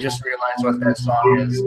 just realized what that song is.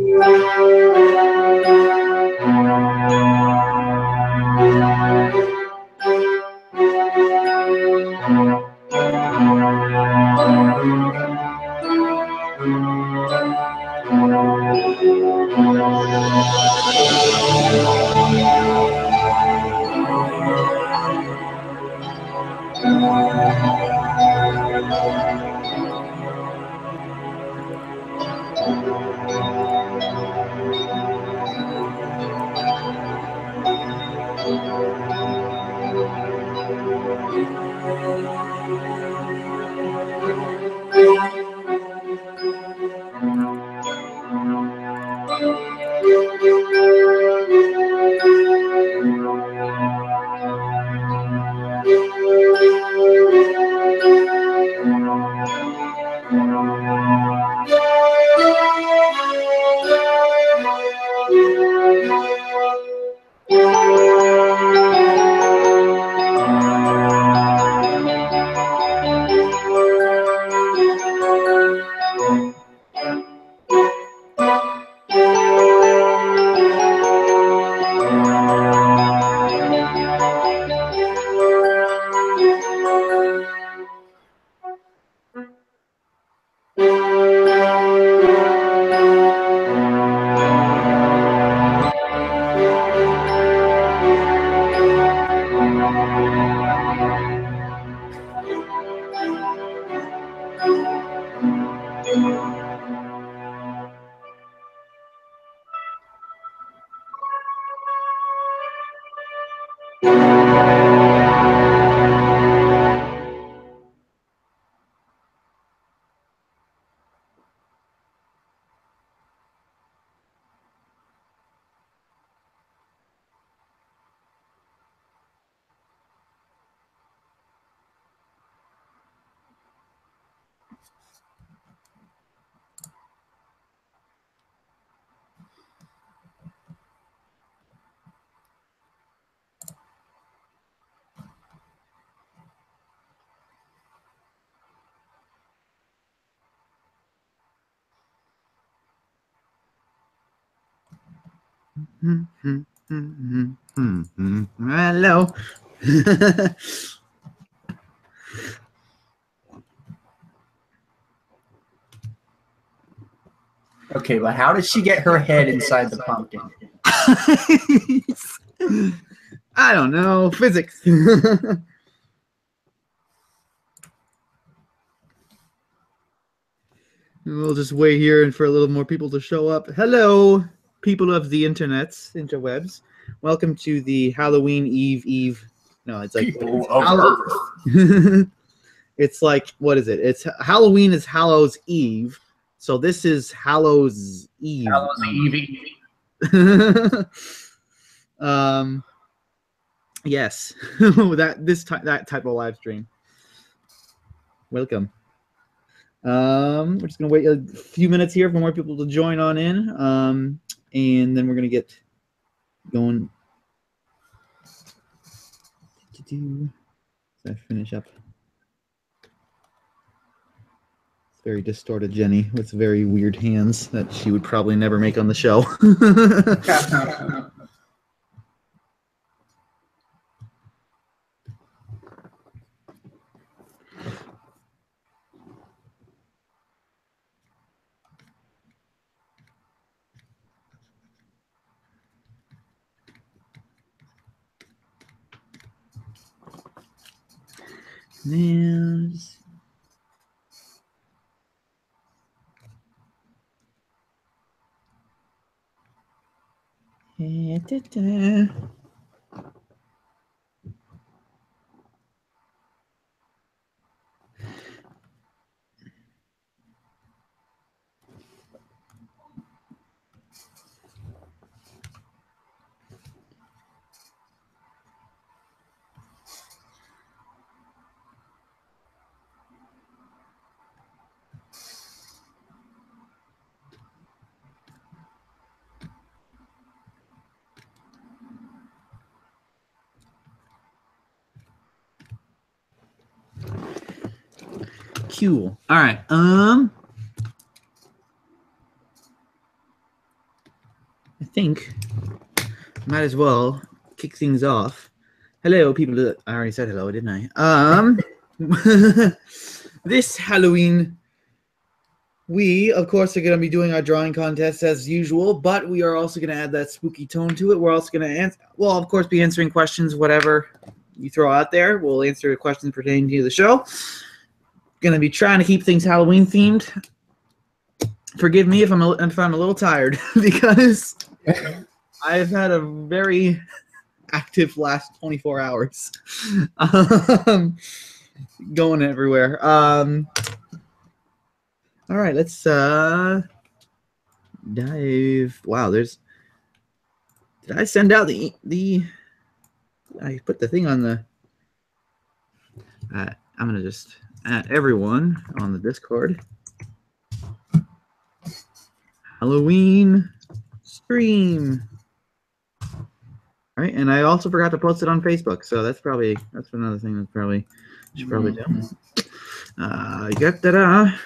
Hello. Okay, but how did she get her head inside the pumpkin? I don't know. Physics. We'll just wait here and for a little more people to show up. Hello, people of the internets, interwebs. Welcome to the Halloween Eve. No, it's like people of Earth. It's like, what is it? It's Halloween is Hallow's Eve. So this is Hallow's Eve. Hallow's Eve. Yes. that type of live stream. Welcome. We're just gonna wait a few minutes here for more people to join on in. And then we're gonna get going. I finish up. Very distorted Jenny with very weird hands that she would probably never make on the show. There's... Cool. All right. think might as well kick things off. Hello, people. I already said hello, didn't I? This Halloween, we, of course, are going to be doing our drawing contest as usual, but we are also going to add that spooky tone to it. We're also going to, well, of course, be answering questions, whatever you throw out there. We'll answer questions pertaining to the show. Going to be trying to keep things Halloween themed. Forgive me if I'm a little tired because I've had a very active last 24 hours. Going everywhere. All right, let's dive. Wow, there's. Did I send out the? I put the thing on the. I'm gonna just add everyone on the Discord. Halloween stream. All right, and I also forgot to post it on Facebook, so that's another thing that probably should probably do. Got that.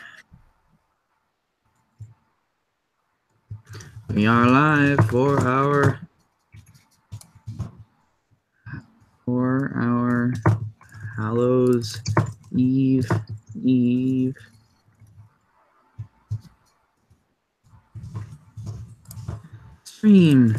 We are live for our Hallows Eve stream.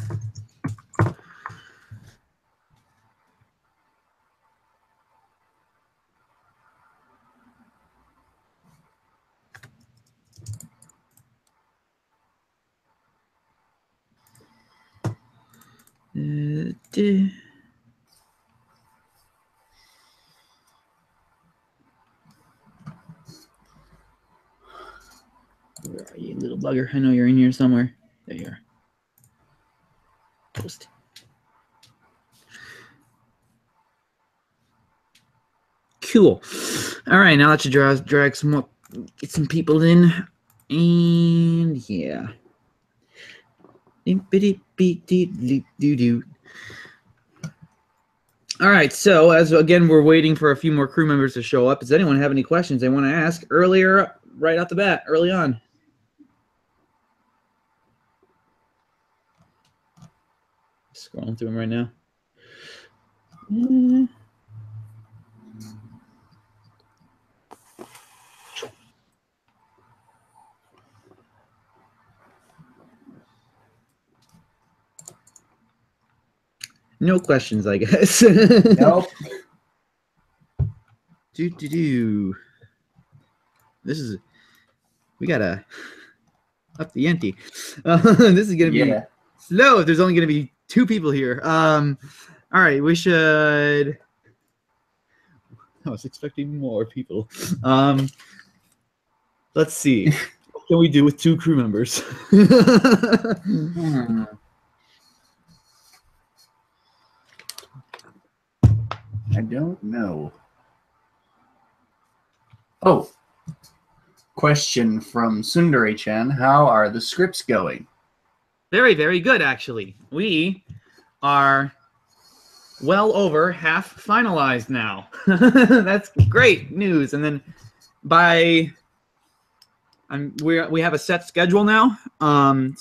Where are you, little bugger? I know you're in here somewhere. There you are. Post. Cool. All right, now let's drag some more, get some people in, and yeah. All right, so as again we're waiting for a few more crew members to show up. Does anyone have any questions they want to ask earlier, right off the bat, early on? Scrolling through them right now. No questions, I guess. Nope. We gotta up the ante. This is gonna be slow. There's only gonna be 2 people here. All right, we should. I was expecting more people. Let's see. What can we do with 2 crew members? I don't know. Oh, question from Sundari-chan. How are the scripts going? Very, very good, actually. We are well over half finalized now. That's great news. And then we have a set schedule now. And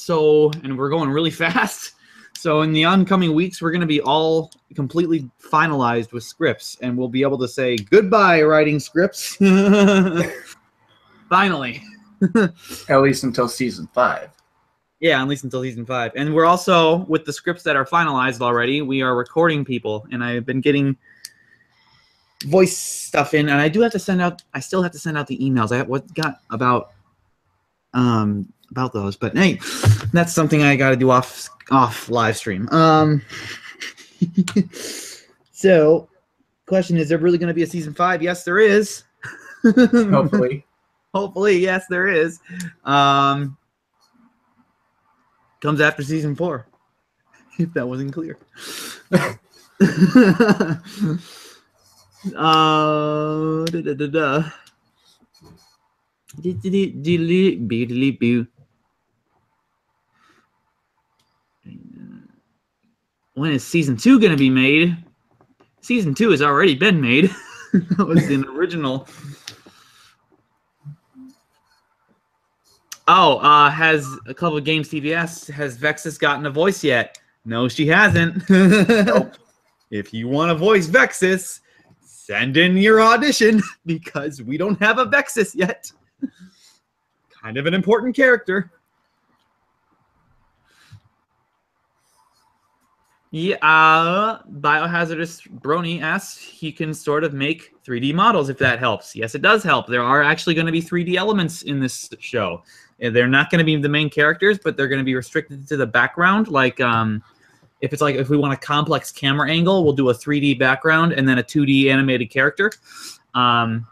we're going really fast. So in the oncoming weeks, we're going to be all completely finalized with scripts, and we'll be able to say goodbye writing scripts. Finally. At least until season 5. Yeah, at least until season 5. And we're also, with the scripts that are finalized already, we are recording people, and I've been getting voice stuff in, and I still have to send out the emails. I got about those, but hey, that's something I got to do off live stream. So, question is there really going to be a season 5? Yes, there is. Hopefully, yes, there is. Comes after season 4. If that wasn't clear. When is season 2 going to be made? Season 2 has already been made. That was an original. Oh, has a couple of games TVS. Has Vexus gotten a voice yet? No, she hasn't. Nope. If you want to voice Vexus, send in your audition because we don't have a Vexus yet. Kind of an important character. Yeah, Biohazardous Brony asks he can sort of make 3D models if that helps. Yes, it does help. There are actually going to be 3D elements in this show. They're not going to be the main characters, but they're going to be restricted to the background. Like, if we want a complex camera angle, we'll do a 3D background and then a 2D animated character. And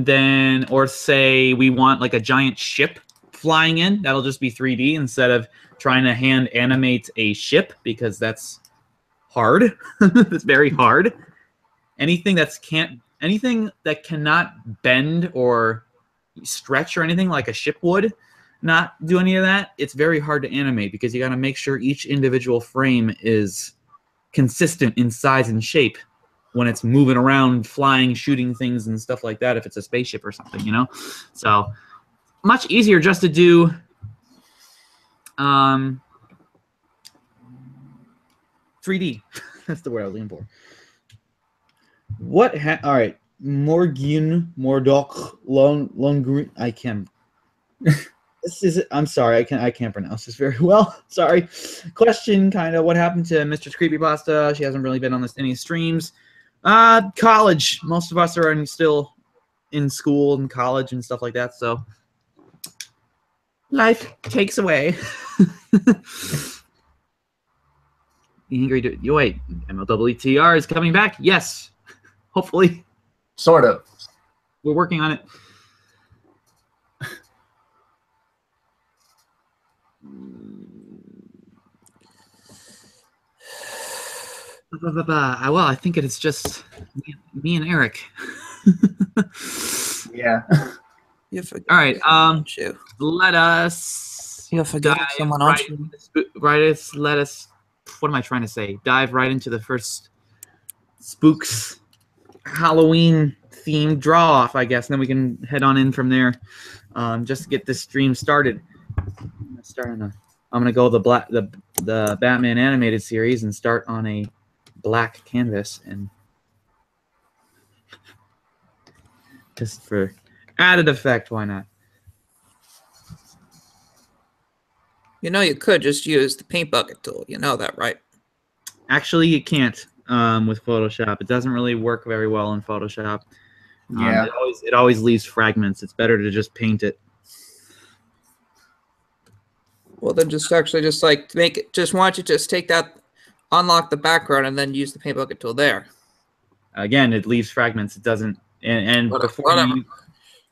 then, or say we want like a giant ship flying in, that'll just be 3D instead of trying to hand animate a ship because that's hard. That's very hard. Anything that cannot bend or stretch or anything like a ship would not do any of that. It's very hard to animate because you got to make sure each individual frame is consistent in size and shape when it's moving around, flying, shooting things and stuff like that. If it's a spaceship or something, you know, so much easier just to do 3D. That's the word I was looking for. All right. Morgan, Mordoc, Long, I can't. I'm sorry. I can't pronounce this very well. Sorry. Question, kind of, what happened to Mistress Creepypasta? She hasn't really been on any streams. College. Most of us are still in school and college and stuff like that, so life takes away. You wait, MLaaTR is coming back? Yes. Hopefully. Sort of. We're working on it. Well, I think it's just me and Eric. Yeah. All right. Let us. You're forgetting someone, aren't you? Let us. What am I trying to say? Dive right into the first Spooks Halloween themed draw off, I guess. And then we can head on in from there. Just to get this stream started. I'm gonna go the Batman animated series and start on a black canvas, and just for added effect, why not? You know, you could just use the paint bucket tool. You know that, right? Actually, you can't with Photoshop. It doesn't really work very well in Photoshop. Yeah. It always leaves fragments. It's better to just paint it. Well, then just like make it. Just want you to just take that, unlock the background, and then use the paint bucket tool there. Again, it leaves fragments. It doesn't. And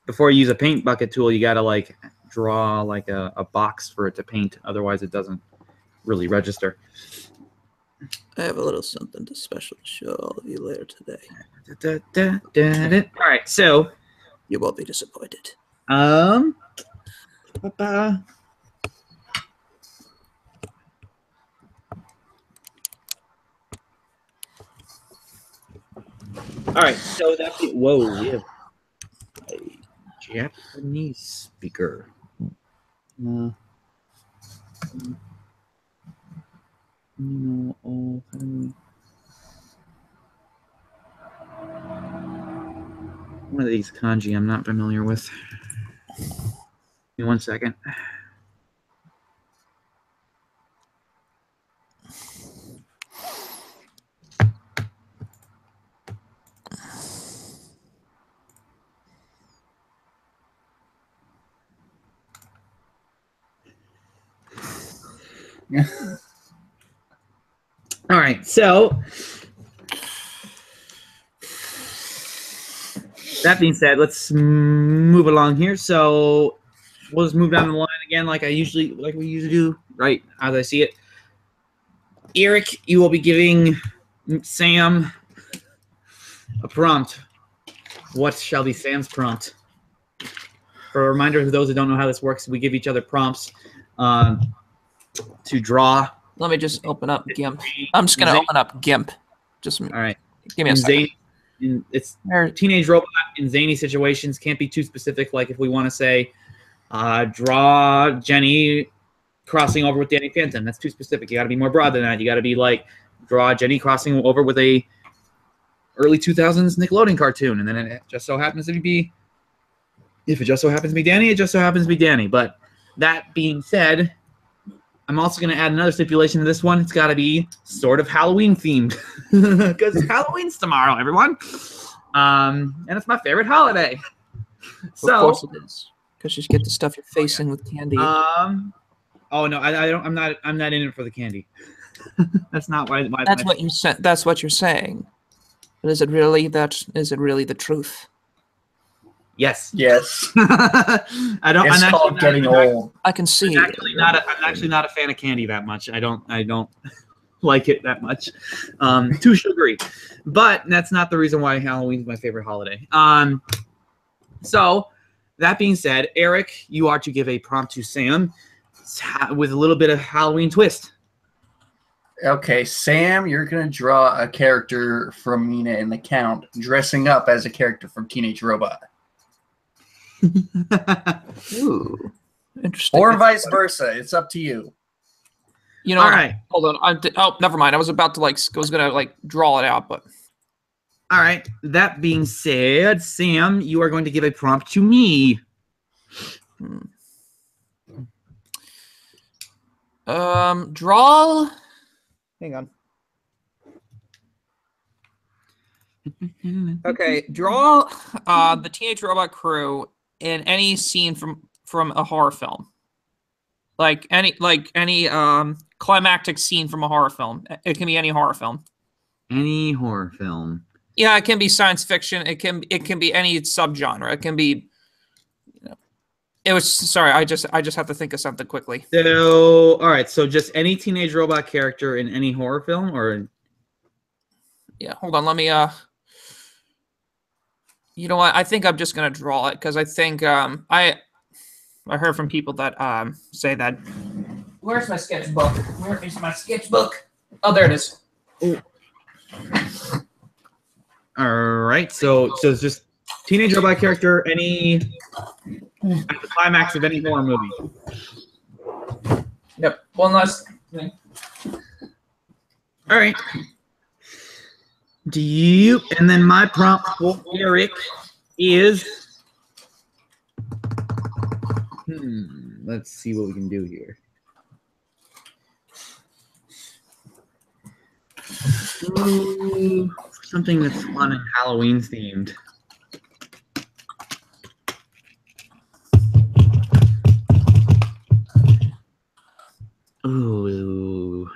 before you use a paint bucket tool, you gotta like draw like a box for it to paint. Otherwise, it doesn't really register. I have a little something special to show all of you later today. All right, so You won't be disappointed. All right, so that's it. Whoa, we have a Japanese speaker. How do we... One of these kanji I'm not familiar with. Give me 1 second. All right, so that being said, let's move along here. So we'll just move down the line again, like we usually do, right? As I see it. Eric, you will be giving Sam a prompt. What shall be Sam's prompt? For a reminder to those who don't know how this works, we give each other prompts to draw. Let me just open up GIMP. I'm just going to open up GIMP. Just all right. Give me a second. It's teenage robot in zany situations. Can't be too specific. Like if we want to say Draw Jenny crossing over with Danny Phantom. That's too specific. You got to be more broad than that. You got to be like, draw Jenny crossing over with a early 2000s Nickelodeon cartoon, and then it just so happens to be, if it just so happens to be Danny, it just so happens to be Danny. But that being said, I'm also going to add another stipulation to this one. It's got to be sort of Halloween themed, because Halloween's tomorrow, everyone, and it's my favorite holiday. So, of course it is, because you get to stuff your face in with candy. Oh no, I don't. I'm not in it for the candy. That's not why. That's what you said. That's what you're saying. But is it really that? Is it really the truth? Yes. Yes. I don't. It's called getting old. I can see. I'm actually not a fan of candy that much. I don't like it that much. Too sugary. But that's not the reason why Halloween's my favorite holiday. So that being said, Eric, you are to give a prompt to Sam with a little bit of Halloween twist. Okay, Sam, you're going to draw a character from Mina and the Count dressing up as a character from Teenage Robot. Ooh, interesting. Or vice versa. It's up to you. You know, all right. Hold on. Oh, never mind. I was about to draw it out, but all right. That being said, Sam, you are going to give a prompt to me. Draw. Hang on. Okay, draw the Teenage Robot crew in any scene from a horror film. Like any climactic scene from a horror film. It can be any horror film. Any horror film. Yeah, it can be science fiction. It can be any subgenre. It can be. It was sorry. I just have to think of something quickly. So all right. So just any Teenage Robot character in any horror film, or yeah. Hold on. Let me. You know what? I think I'm just gonna draw it because I think I heard from people that say that. Where's my sketchbook? Where is my sketchbook? Oh, there it is. Ooh. All right. So it's just Teenage Robot character, any at the climax of any horror movie. Yep. One last thing. All right. And then my prompt for Eric is let's see what we can do here. Ooh, something that's fun and Halloween themed. Ooh,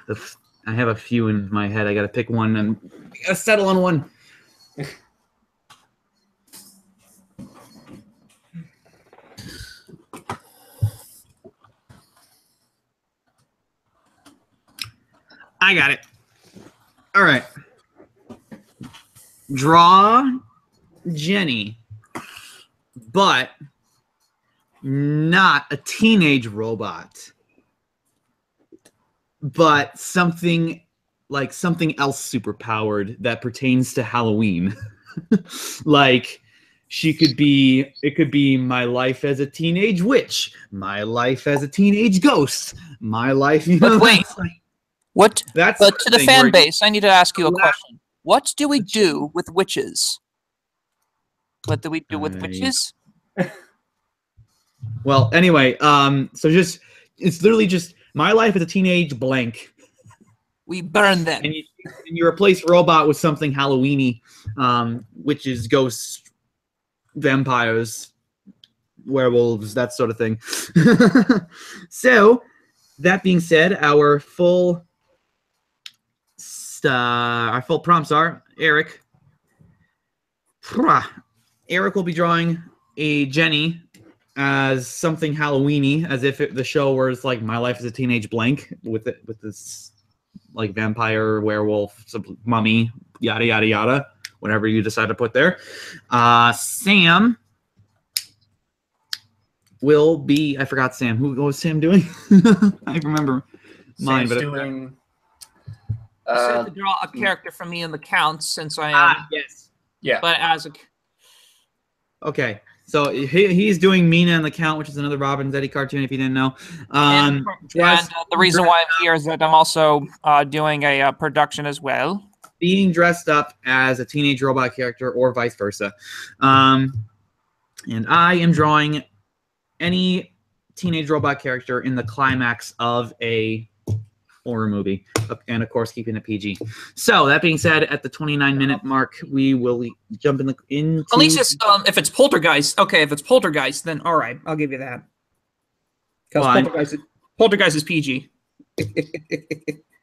I have a few in my head. I got to pick one and I got to settle on one. I got it. All right. Draw Jenny, but not a teenage robot, but something else superpowered that pertains to Halloween. Like it could be my life as a teenage witch, my life as a teenage ghost, my life. But wait. But to the fan base, I need to ask you a question. What do we do with witches? What do we do with witches? Well, anyway, so it's literally just my life as a teenage blank. We burn them. And you replace robot with something Halloween-y, witches, ghosts, vampires, werewolves, that sort of thing. So, that being said, our full prompts are Eric. Eric will be drawing a Jenny as something Halloween-y, as if the show was like My Life as a Teenage Blank with this like vampire, werewolf, mummy, yada yada yada, whatever you decide to put there. Sam will be. I forgot Sam. What was Sam doing? I remember mine, but doing. I said to draw a character from me in the Count since I am. Yes. Yeah. But as a. Okay. So he's doing Mina and the Count, which is another Robin Zeddy cartoon, if you didn't know. And the reason why I'm here is that I'm also doing a production as well. Being dressed up as a teenage robot character or vice versa. And I am drawing any teenage robot character in the climax of a horror movie, and of course keeping it PG. So that being said, at the 29-minute mark, we will jump into. At least it's, if it's Poltergeist, okay. If it's Poltergeist, then all right, I'll give you that. Because Poltergeist is PG.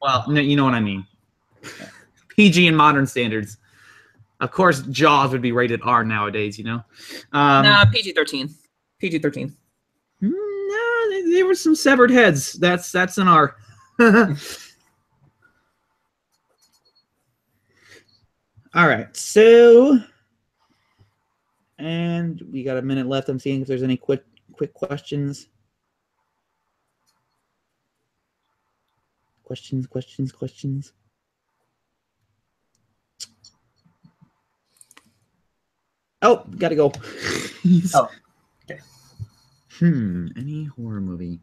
Well, you know what I mean. PG in modern standards. Of course, Jaws would be rated R nowadays. You know. Nah, PG-13. PG-13. No, there were some severed heads. That's an R. All right, so, and we got a minute left. I'm seeing if there's any quick questions. Questions. Oh, gotta go. Oh, okay. Any horror movie?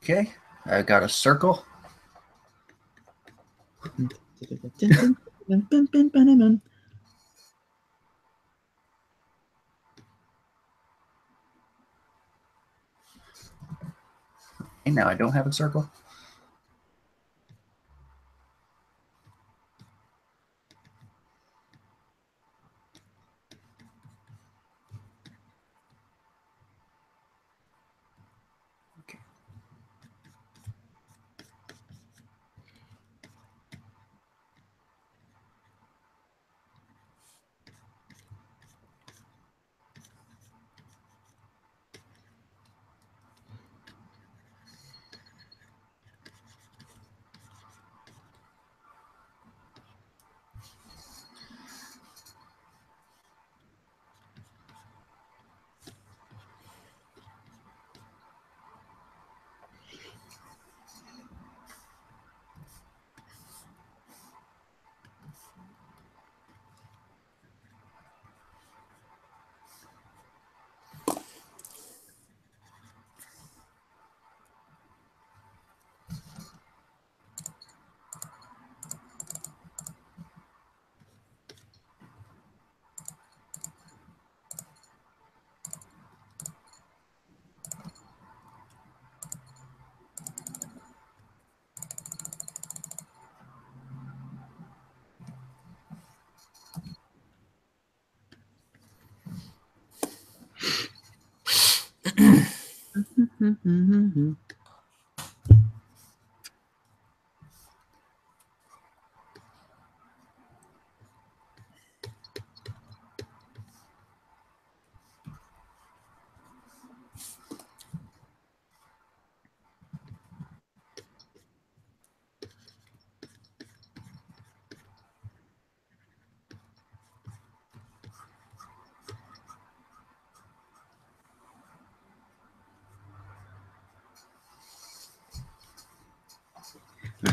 Okay, I got a circle. And now I don't have a circle. Okay.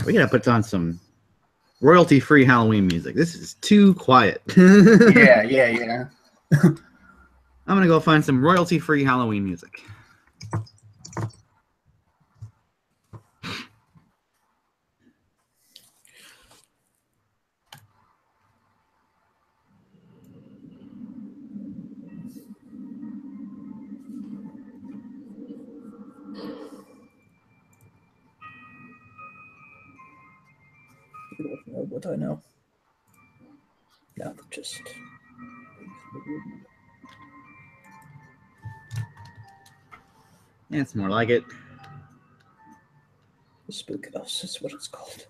We gotta put on some royalty-free Halloween music. This is too quiet. Yeah. I'm gonna go find some royalty-free Halloween music. What do I know? No, just. Yeah, it's more like it. Spook Us is what it's called.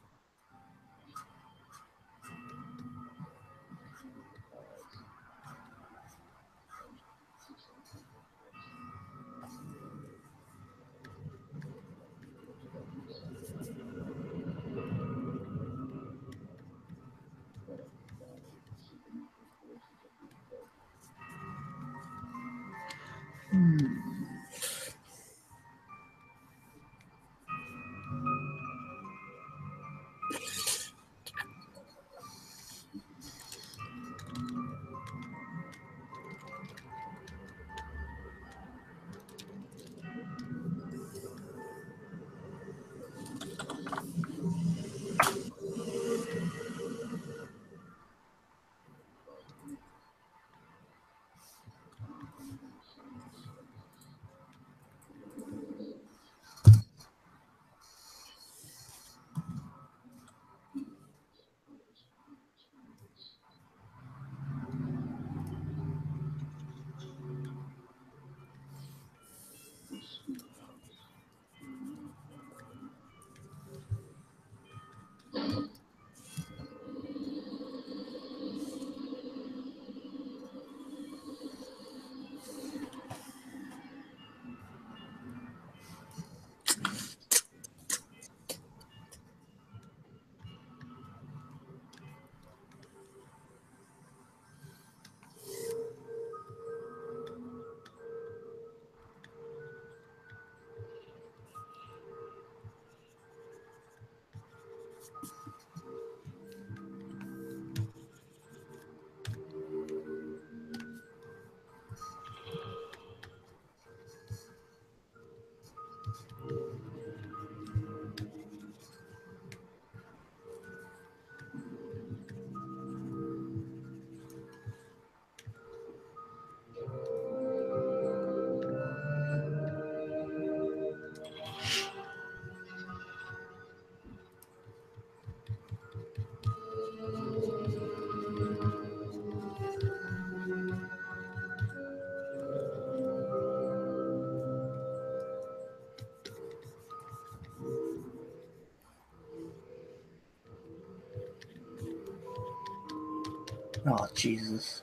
Oh, Jesus.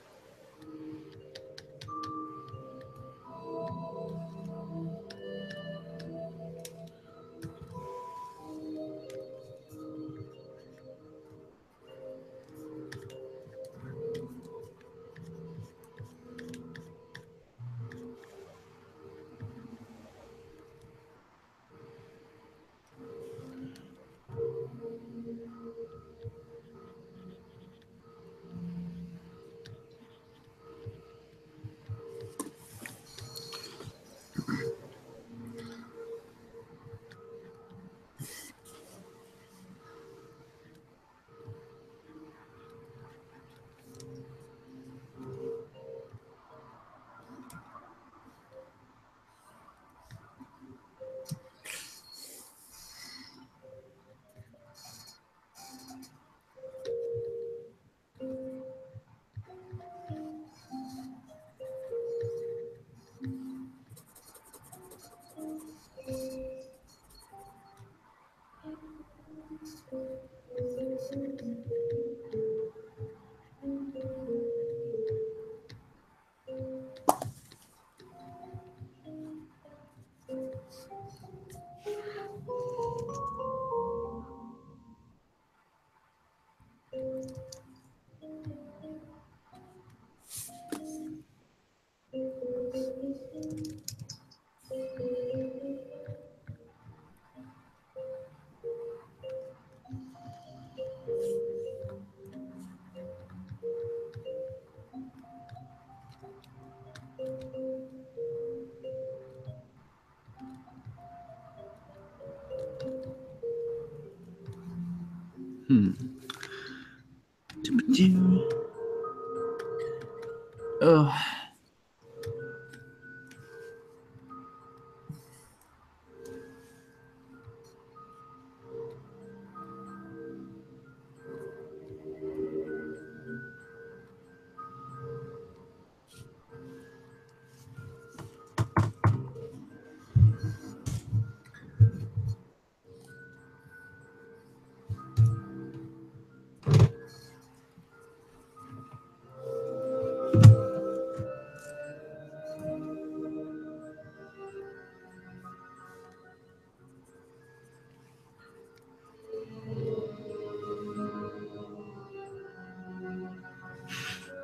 Ugh.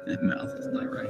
That mouth is not right.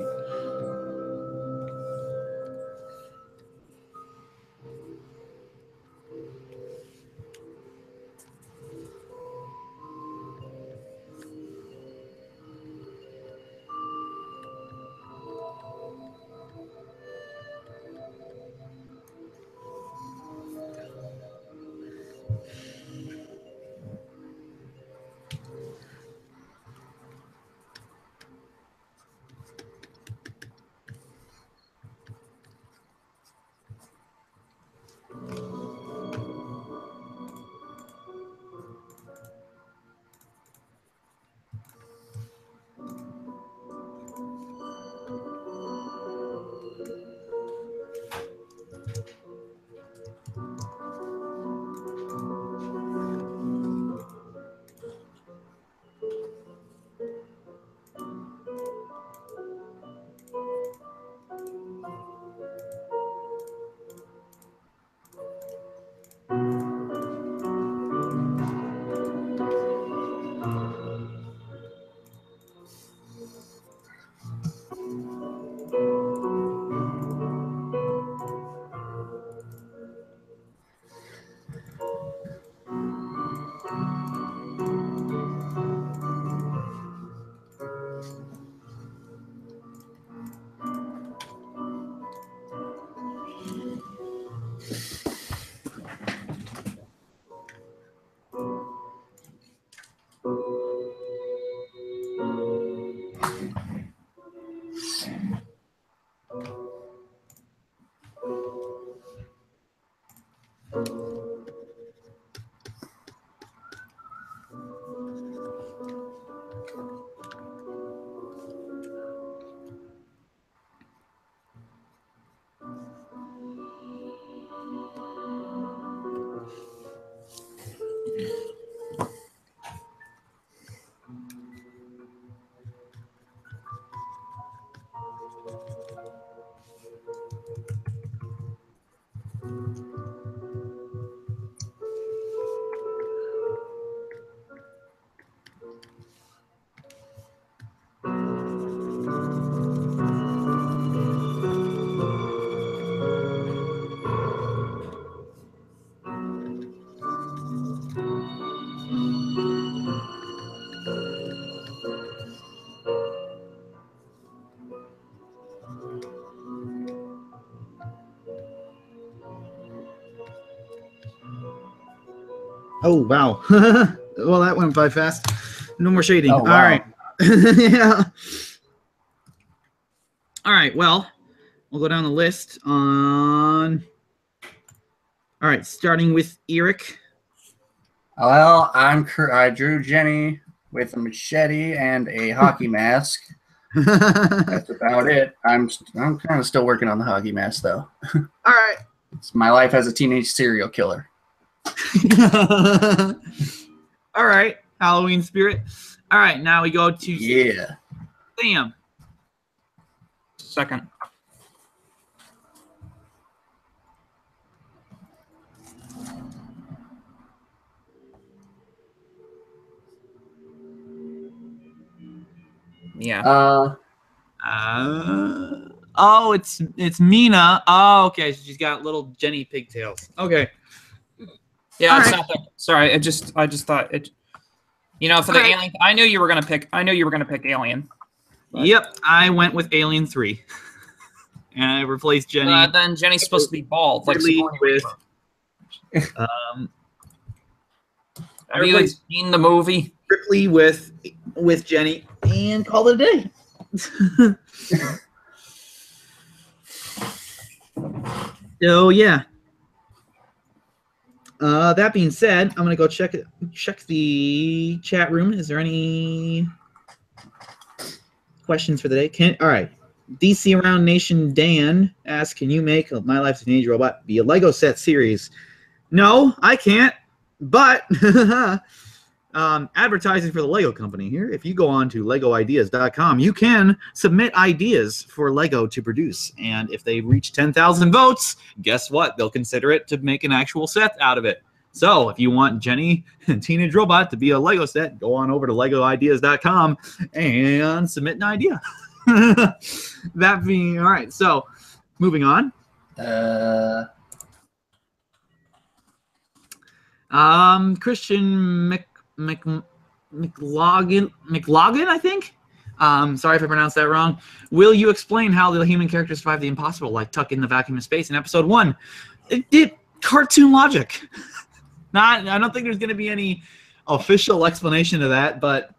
Oh, wow. Well, that went by fast. No more shading. Oh, All wow. right. Yeah. All right, well, we'll go down the list on... All right, starting with Eric. Well, I drew Jenny with a machete and a hockey mask. That's about it. I'm kind of still working on the hockey mask, though. All right. It's my life as a teenage serial killer. All right, Halloween spirit. All right, now we go to Yeah. Sam. Second. Yeah. Oh, it's Mina. Oh, okay. So she's got little Jenny pigtails. Okay. Yeah, All it's right. not that. Sorry, I just thought it. You know, for the All right. alien, I knew you were gonna pick Alien. But- Yep, I went with Alien 3, and I replaced Jenny. Then Jenny's supposed to be bald, like Ripley Sigourney with. Weaver. Have you seen the movie? Ripley with Jenny, and call it a day. So yeah. That being said, I'm gonna go check the chat room. Is there any questions for the day? All right. DC Around Nation Dan asks, can you make My Life as a Teenage Robot be a Lego set series? No, I can't. But advertising for the Lego company here. If you go on to legoideas.com, you can submit ideas for Lego to produce. And if they reach 10,000 votes, guess what? They'll consider it to make an actual set out of it. So if you want Jenny and Teenage Robot to be a Lego set, go on over to legoideas.com and submit an idea. That being all right. So moving on. Christian McLaughlin, I think. Sorry if I pronounced that wrong. Will you explain how the human characters survive the impossible, like Tuck in the Vacuum of Space in episode 1? It did cartoon logic. I don't think there's going to be any official explanation of that, but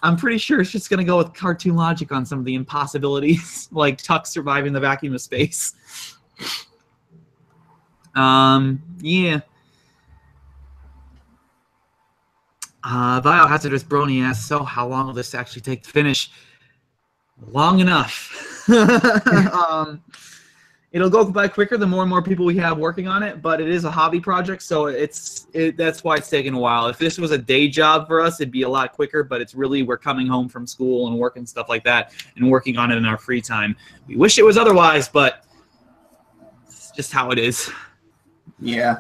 I'm pretty sure it's just going to go with cartoon logic on some of the impossibilities, like Tuck surviving the vacuum of space. Yeah. Biohazardous Brony asks, so how long will this actually take to finish? Long enough. It'll go by quicker the more and more people we have working on it, but it is a hobby project, so that's why it's taking a while. If this was a day job for us, it'd be a lot quicker, but it's really we're coming home from school and work and stuff like that and working on it in our free time. We wish it was otherwise, but it's just how it is. Yeah.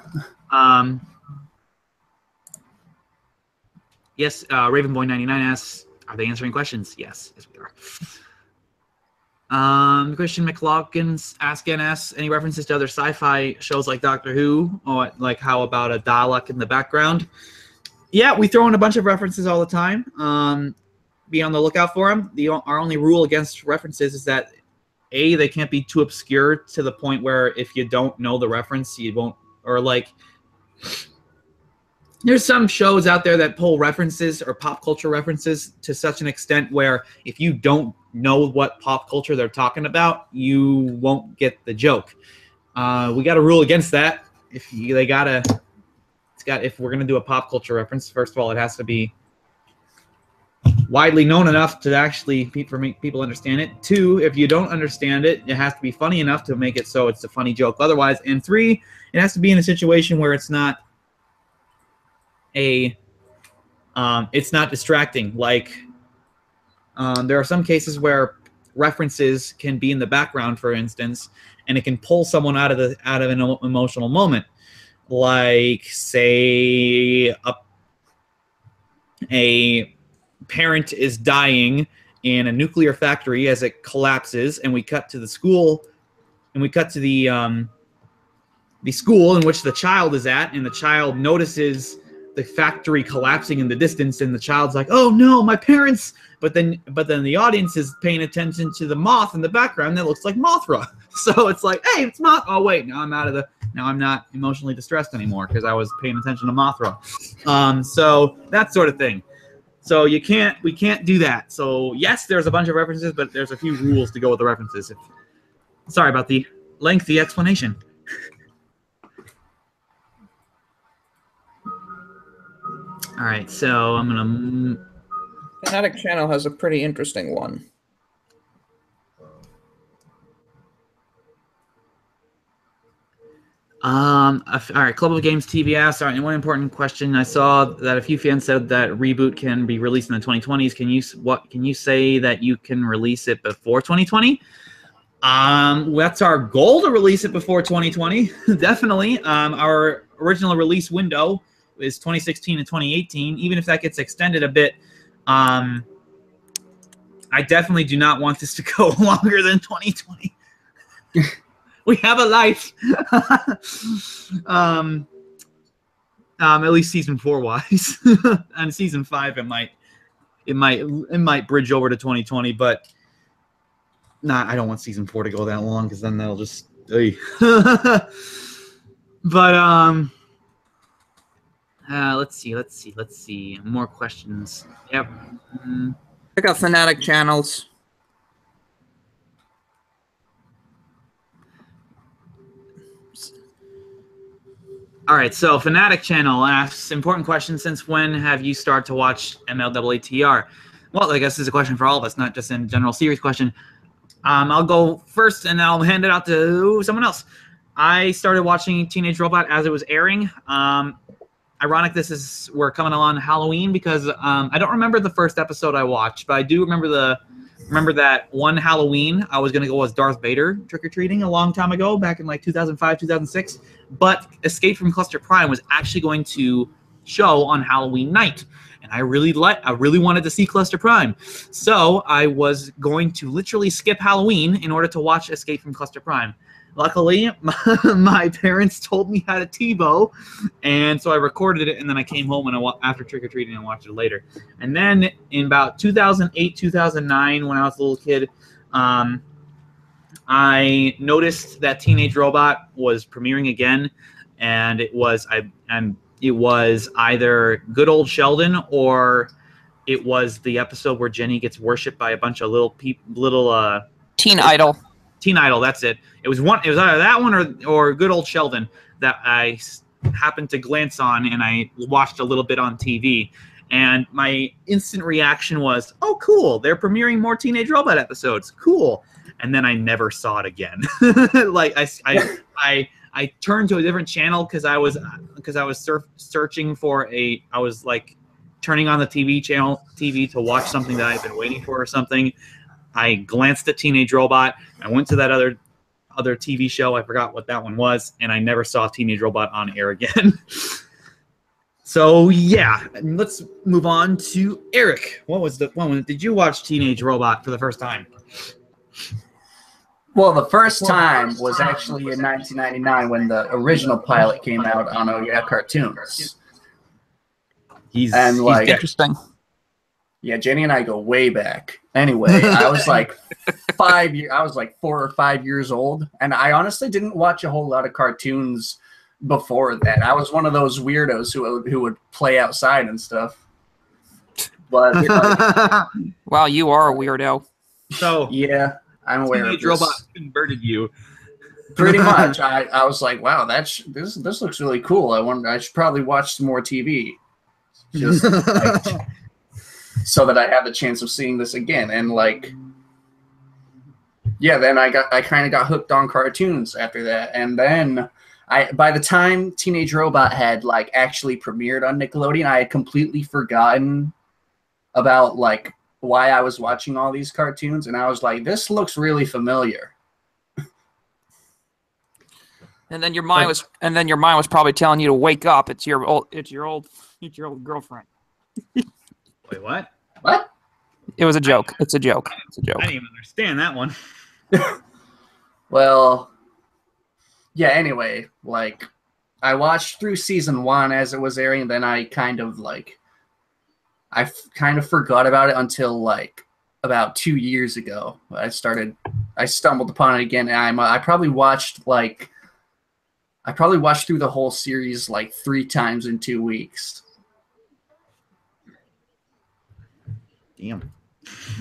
Yes, Ravenboy99 asks, are they answering questions? Yes, we are. Christian McLaughlin's asks, any references to other sci-fi shows like Doctor Who? Or like how about a Dalek in the background? Yeah, we throw in a bunch of references all the time. Be on the lookout for them. Our only rule against references is that A, they can't be too obscure to the point where if you don't know the reference, you won't, or like, there's some shows out there that pull references or pop culture references to such an extent where if you don't know what pop culture they're talking about, you won't get the joke. We got a rule against that. If we're gonna do a pop culture reference, first of all, it has to be widely known enough to actually make people understand it. 2, if you don't understand it, it has to be funny enough to make it so it's a funny joke otherwise. And 3, it has to be in a situation where it's not it's not distracting. Like there are some cases where references can be in the background, for instance, and it can pull someone out of an emotional moment. Like, say, a parent is dying in a nuclear factory as it collapses, and we cut to the school, and we cut to the school in which the child is at, and the child notices the factory collapsing in the distance, and the child's like, "Oh no, my parents!" But then the audience is paying attention to the moth in the background that looks like Mothra. So it's like, "Hey, it's Moth." Oh wait, now I'm out of the Now I'm not emotionally distressed anymore because I was paying attention to Mothra. So that sort of thing. So we can't do that. So yes, there's a bunch of references, but there's a few rules to go with the references. Sorry about the lengthy explanation. All right, so I'm gonna. Fanatic Channel has a pretty interesting one. All right, Club of Games TV asks, all right, one important question. I saw that a few fans said that Reboot can be released in the 2020s. Can you say that you can release it before 2020? That's our goal, to release it before 2020. Definitely. Our original release window is 2016 and 2018. Even if that gets extended a bit, I definitely do not want this to go longer than 2020. We have a life. At least season 4 wise. And season 5 it might bridge over to 2020, but I don't want season 4 to go that long because then that'll just but let's see. More questions. Yep. Check out Fanatic Channels. All right, so Fanatic Channel asks, important question, since when have you started to watch MLaaTR? Well, I guess this is a question for all of us, not just a general series question. I'll go first, and I'll hand it out to someone else. I started watching Teenage Robot as it was airing. Ironic, we're coming on Halloween because I don't remember the first episode I watched, but I do remember that one Halloween I was going to go as Darth Vader trick-or-treating a long time ago, back in like 2005, 2006. But Escape from Cluster Prime was actually going to show on Halloween night. And I really wanted to see Cluster Prime. So I was going to literally skip Halloween in order to watch Escape from Cluster Prime. Luckily, my parents told me how to TiVo, and so I recorded it, and then I came home after trick-or-treating and watched it later. And then in about 2008, 2009, when I was a little kid, I noticed that Teenage Robot was premiering again, and it was either Good Old Sheldon or it was the episode where Jenny gets worshipped by a bunch of little Teen Idol. Teen Idol, that's it. It was either that one or Good Old Sheldon that I happened to glance on, and I watched a little bit on TV. And my instant reaction was, "Oh, cool! They're premiering more Teenage Robot episodes. Cool!" And then I never saw it again. Like I turned to a different channel because I was searching for I was like turning on the TV to watch something that I've been waiting for or something. I glanced at Teenage Robot. I went to that other TV show. I forgot what that one was, and I never saw Teenage Robot on air again. So yeah, let's move on to Eric. What was the one? Did you watch Teenage Robot for the first time? Well, the first time was actually in 1999 when the original pilot came out on Cartoons. He's interesting. Yeah, Jenny and I go way back. Anyway, I was like 4 or 5 years old, and I honestly didn't watch a whole lot of cartoons before that. I was one of those weirdos who would play outside and stuff. But wow, you are a weirdo. So yeah, I'm aware of this. Robot converted you. Pretty much. I was like, wow, this looks really cool. I should probably watch some more TV. Just so that I have the chance of seeing this again. And like, yeah, then I kind of got hooked on cartoons after that. And then by the time Teenage Robot had like actually premiered on Nickelodeon, I had completely forgotten about like why I was watching all these cartoons. And I was like, this looks really familiar. And then your mind was probably telling you to wake up. It's your old girlfriend. Wait, what? What? It was a joke. It's a joke. It's a joke. I didn't even understand that one. Well, yeah, anyway, like, I watched through season 1 as it was airing, and then I kind of forgot about it until, like, about 2 years ago. I stumbled upon it again, and I probably watched, like, I probably watched through the whole series like 3 times in 2 weeks. Damn.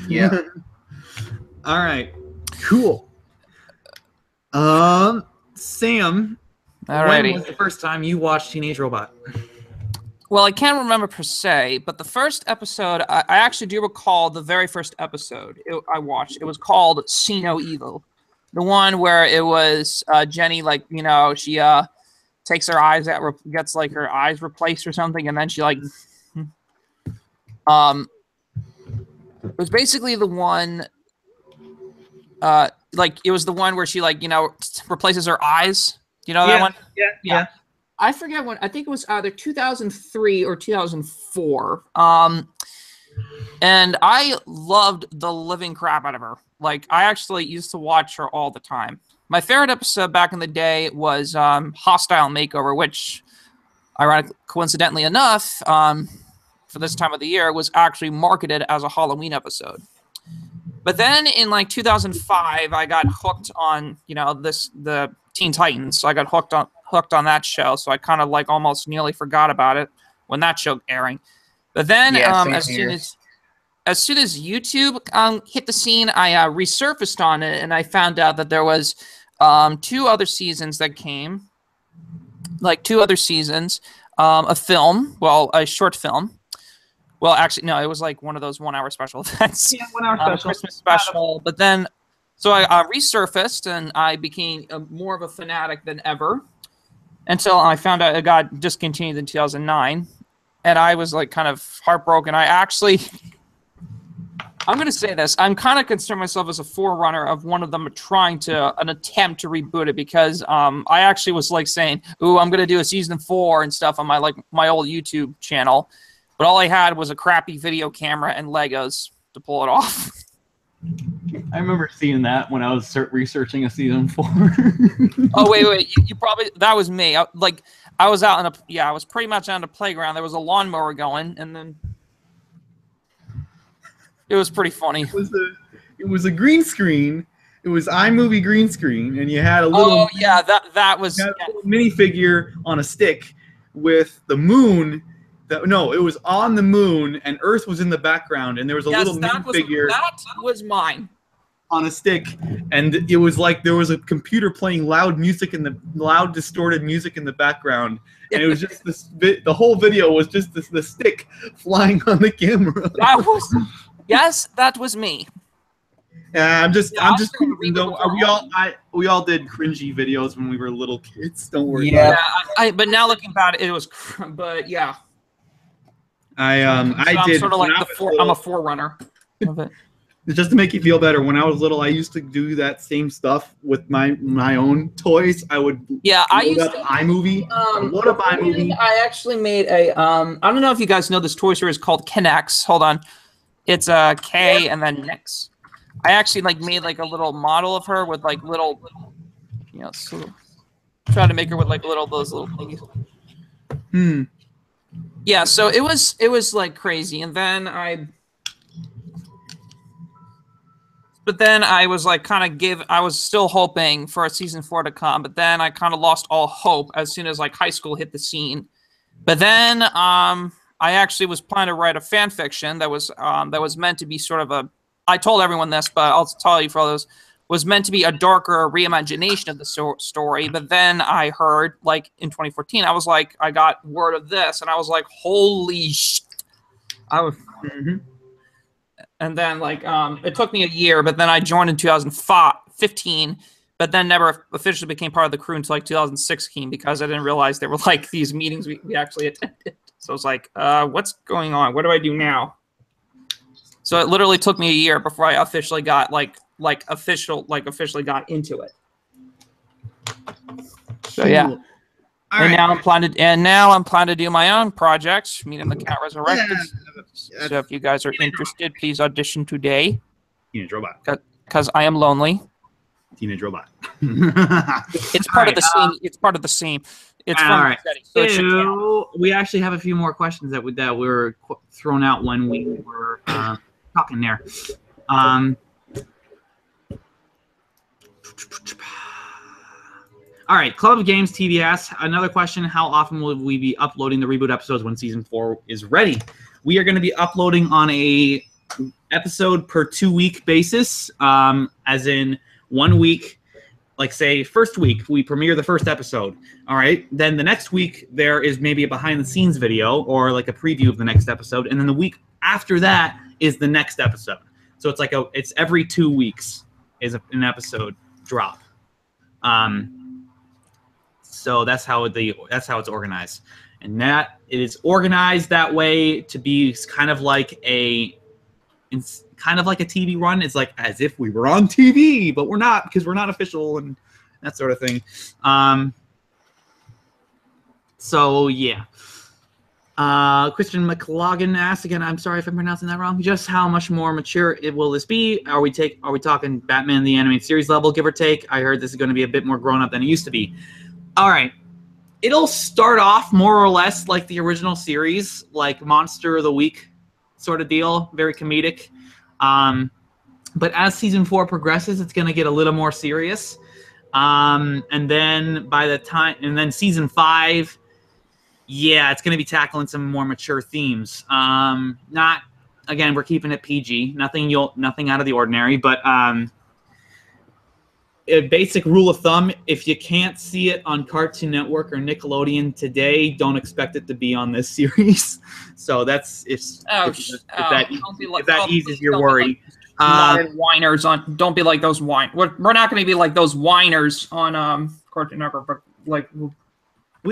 Yeah. All right. Cool. Sam, when Alrighty. was the first time you watched Teenage Robot? Well, I can't remember per se, but the first episode, I actually do recall the very first episode I watched. It was called See No Evil. The one where it was Jenny, like, you know, she takes her eyes out, gets like her eyes replaced or something, and then she like, it was basically the one, like it was the one where she like, you know, replaces her eyes. You know that one? Yeah. I forget when. I think it was either 2003 or 2004. And I loved the living crap out of her. Like, I actually used to watch her all the time. My favorite episode back in the day was Hostile Makeover, which, ironically, coincidentally enough, for this time of the year, was actually marketed as a Halloween episode. But then in like 2005, I got hooked on, you know, the Teen Titans. So I got hooked on that show. So I kind of like almost nearly forgot about it when that show airing. But then as soon as YouTube hit the scene, I resurfaced on it and I found out that there was 2 other seasons that came, like 2 other seasons, a film, well, a short film. Well, actually, no, it was like one of those 1-hour special events. Yeah, 1-hour special. Christmas special. But then, so I resurfaced and I became more of a fanatic than ever until I found out it got discontinued in 2009. And I was like kind of heartbroken. I'm going to say this. I'm kind of considering myself as a forerunner of one of them an attempt to reboot it because I actually was like saying, ooh, I'm going to do a season 4 and stuff on my old YouTube channel. But all I had was a crappy video camera and Legos to pull it off. I remember seeing that when I was researching a season 4. Oh, wait. You probably, that was me. I was out I was pretty much on the playground. There was a lawnmower going, and then it was pretty funny. It was a green screen. It was iMovie green screen, and you had a little. Oh yeah, that was a little minifigure on a stick with the moon. No, it was on the moon, and Earth was in the background, and there was a little minifigure. That was mine. On a stick, and it was like there was a computer playing loud distorted music in the background, and it was just the whole video was just the stick flying on the camera. That was me. I'm just we all did cringy videos when we were little kids. Don't worry. Yeah. But now looking back, it was. But yeah. I did. Sort of like I'm a forerunner of it. Just to make you feel better, when I was little, I used to do that same stuff with my own toys. I would I used up iMovie. Load up iMovie. I actually made a I don't know if you guys know this toy series called Kinex. Hold on, it's a K and then Nex. I actually made a little model of her with little, so try to make her with those little things. Yeah, so it was like crazy, and then I was I was still hoping for a season 4 to come, but then I kind of lost all hope as soon as high school hit the scene. But then I actually was planning to write a fan fiction that was meant to be sort of I told everyone this, but I'll tell you for others, was meant to be a darker reimagination of the story. But then I heard, in 2014, I got word of this, and I was like, holy shit. And then, it took me a year, but then I joined in 2015, but then never officially became part of the crew until 2016 because I didn't realize there were these meetings we actually attended. So I was like, what's going on? What do I do now? So it literally took me a year before I officially got officially got into it. So yeah. And now I'm planning to do my own projects, Meet the Cat Resurrected. So if you guys are interested, please audition today. Teenage Robot. Because I am lonely. Teenage Robot. It's part of the same. It's part of the same. It's from right. So we actually have a few more questions that were thrown out when we were talking there. All right, Club of Games TV asks, another question, how often will we be uploading the Reboot episodes when Season 4 is ready? We are going to be uploading on a episode per 2-week basis, as in 1 week, like say first week, we premiere the first episode. All right, then the next week there is maybe a behind-the-scenes video or like a preview of the next episode, and then the week after that is the next episode. So it's like it's every 2 weeks is an episode drop. So that's how it's organized, and that it is organized that way to be kind of like a TV run. It's like as if we were on TV, but we're not because we're not official and that sort of thing. So yeah. Christian McLaughlin asks again. I'm sorry if I'm pronouncing that wrong. Just how much more mature will this be? Are we talking Batman the Animated Series level, give or take? I heard this is going to be a bit more grown up than it used to be. All right, it'll start off more or less like the original series, like Monster of the Week sort of deal, very comedic. But as Season 4 progresses, it's going to get a little more serious. And then Season 5. Yeah, it's going to be tackling some more mature themes. Again, we're keeping it PG. Nothing out of the ordinary. But a basic rule of thumb: if you can't see it on Cartoon Network or Nickelodeon today, don't expect it to be on this series. So that's if that eases your worry. Whiners on. Don't be like those whine. We're not going to be like those whiners on Cartoon Network, but like.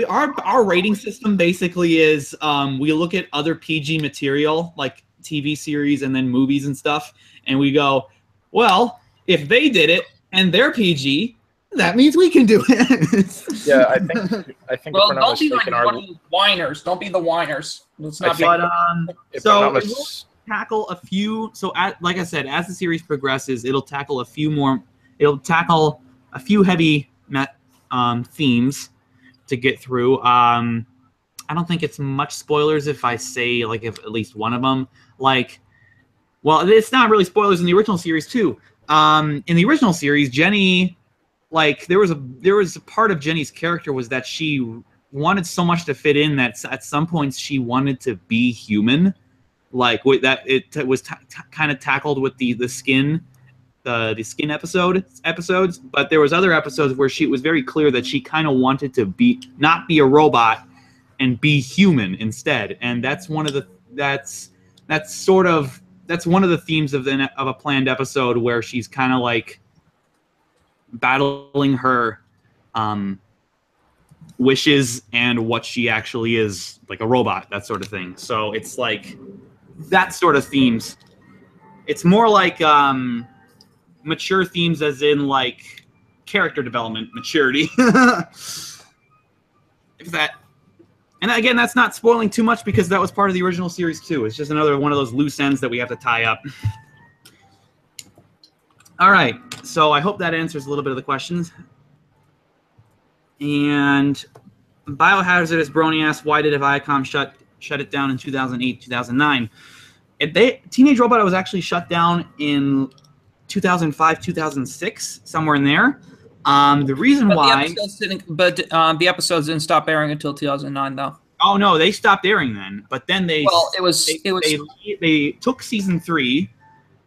Our rating system basically is we look at other PG material like TV series and then movies and stuff, and we go, well, if they did it and they're PG, that means we can do it. Yeah, I think. Well, don't be like the whiners. Don't be the whiners. Let's not be. So it will tackle a few. So like I said, as the series progresses, it'll tackle a few more. It'll tackle a few heavy themes to get through. I don't think it's much spoilers if I say like if at least one of them. Like, well, it's not really spoilers in the original series too. In the original series, Jenny, like there was a part of Jenny's character was that she wanted so much to fit in that at some points she wanted to be human. Like with that, it was kind of tackled with the skin. The skin episodes, but there was other episodes where she was very clear that she kind of wanted to not be a robot and be human instead, and that's one of the themes of a planned episode where she's kind of like battling her wishes and what she actually is, like a robot, that sort of thing. So it's like that sort of themes. It's more like mature themes as in like character development maturity. If that, and again, that's not spoiling too much because that was part of the original series too. It's just another one of those loose ends that we have to tie up. All right, so I hope that answers a little bit of the questions. And Biohazardous Brony asks, why did Viacom shut it down in 2008, 2009? Teenage Robot was actually shut down in 2005, 2006, somewhere in there. The reason why... the episodes didn't stop airing until 2009, though. Oh, no, they stopped airing then. But then they took Season 3,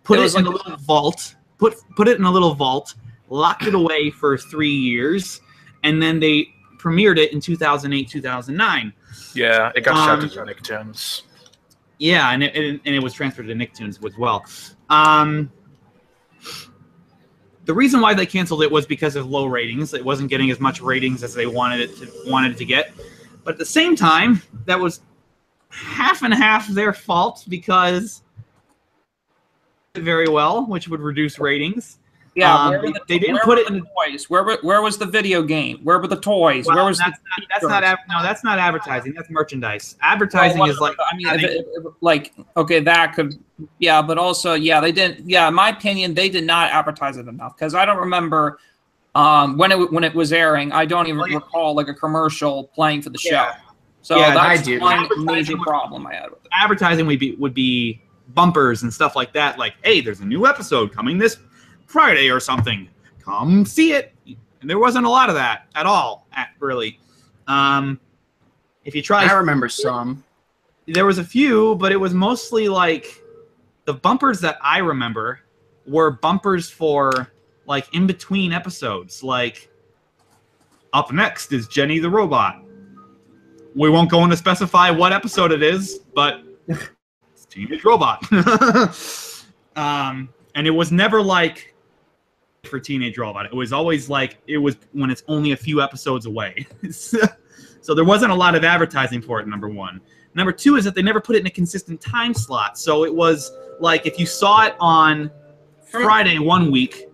put it in a little vault, put it in a little vault, locked it away for 3 years, and then they premiered it in 2008, 2009. Yeah, it got shouted to Nicktoons. Yeah, and it was transferred to Nicktoons as well. The reason why they canceled it was because of low ratings. It wasn't getting as much ratings as they wanted it to get. But at the same time, that was half and half their fault because very well, which would reduce ratings. Yeah, they didn't put it in the toys. Where was the video game? Where were the toys? Well, where was that's not advertising. That's merchandise. Advertising is like that could but also they didn't. Yeah, in my opinion, they did not advertise it enough because I don't remember when it was airing. I don't even recall like a commercial playing for the show. So that's one major problem I had with it. Advertising would be bumpers and stuff like that. Like, hey, there's a new episode coming this Friday or something. Come see it. And there wasn't a lot of that at all, really. If you try, I remember some. There was a few, but it was mostly like the bumpers that I remember were bumpers for like in between episodes. Like, up next is Jenny the Robot. We won't go into specify what episode it is, but it's Teenage Robot. And it was never like for Teenage Robot. It was always like it was when it's only a few episodes away. So there wasn't a lot of advertising for it, number one. Number two is that they never put it in a consistent time slot. So it was like if you saw it on Friday one week,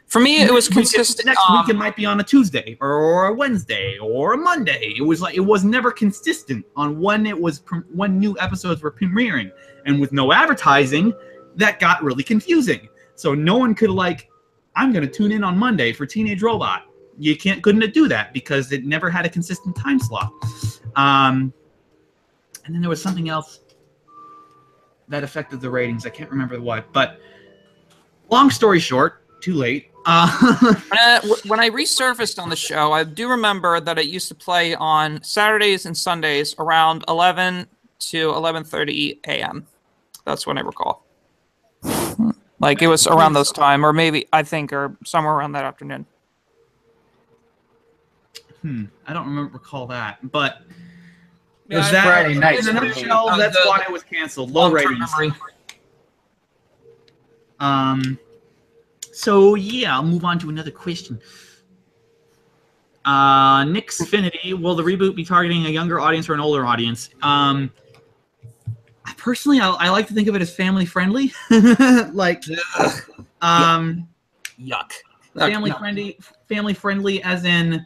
for me, it was consistent. Next week it might be on a Tuesday or a Wednesday or a Monday. It was like it was never consistent on when new episodes were premiering. And with no advertising, that got really confusing. So no one could like, I'm going to tune in on Monday for Teenage Robot. You couldn't do that because it never had a consistent time slot. And then there was something else that affected the ratings. I can't remember what, but long story short, too late. When I resurfaced on the show, I do remember that it used to play on Saturdays and Sundays around 11 to 11:30 a.m. That's when I recall. Like it was around those time, or maybe I think, or somewhere around that afternoon. I don't recall that, but It was Friday night. In a nutshell, that's why it was canceled. Low ratings. So yeah, I'll move on to another question. Nick's Affinity, will the reboot be targeting a younger audience or an older audience? Personally, I like to think of it as family friendly. Like, yuck. Family friendly, as in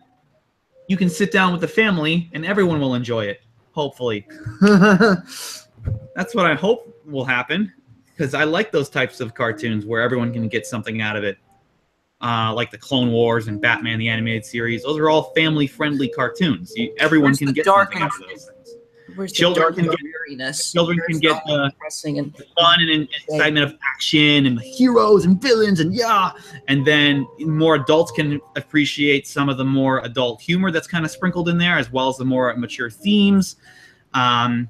you can sit down with the family and everyone will enjoy it. Hopefully, that's what I hope will happen. Because I like those types of cartoons where everyone can get something out of it. Like the Clone Wars and Batman the Animated Series. Those are all family-friendly cartoons. Everyone can get something out of those things. Children can get the fun and excitement of action and the heroes and villains and then more adults can appreciate some of the more adult humor that's kind of sprinkled in there, as well as the more mature themes. So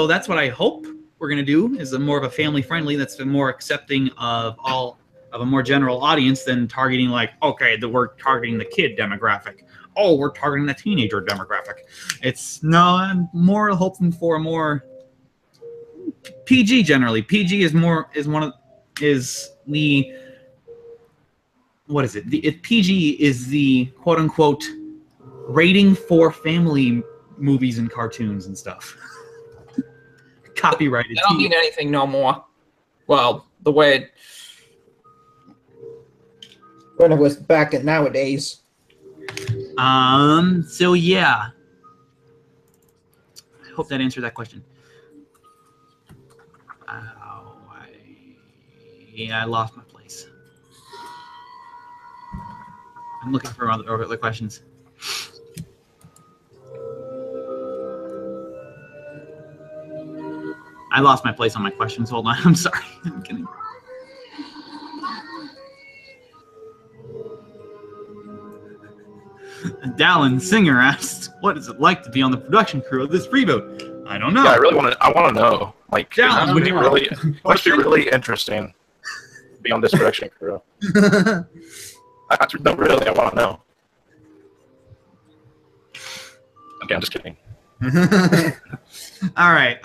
that's what I hope we're going to do, is a more of a family-friendly that's more accepting of a more general audience than targeting like, okay, we're targeting the kid demographic. Oh, we're targeting the teenager demographic. It's I'm more hoping for a more PG generally. PG is the what is it? PG is the quote-unquote rating for family movies and cartoons and stuff. Copyrighted. I don't mean anything no more. Well, the way when it was back in nowadays. So yeah. I hope that answered that question. I lost my place. I'm looking for other questions. I lost my place on my questions. Hold on. I'm sorry. I'm kidding. Dallin Singer asks, "What is it like to be on the production crew of this reboot?" I don't know. Yeah, I want to know. Like, Dallin, it must be really interesting to be on this production crew. I want to know. Okay, I'm just kidding. All right.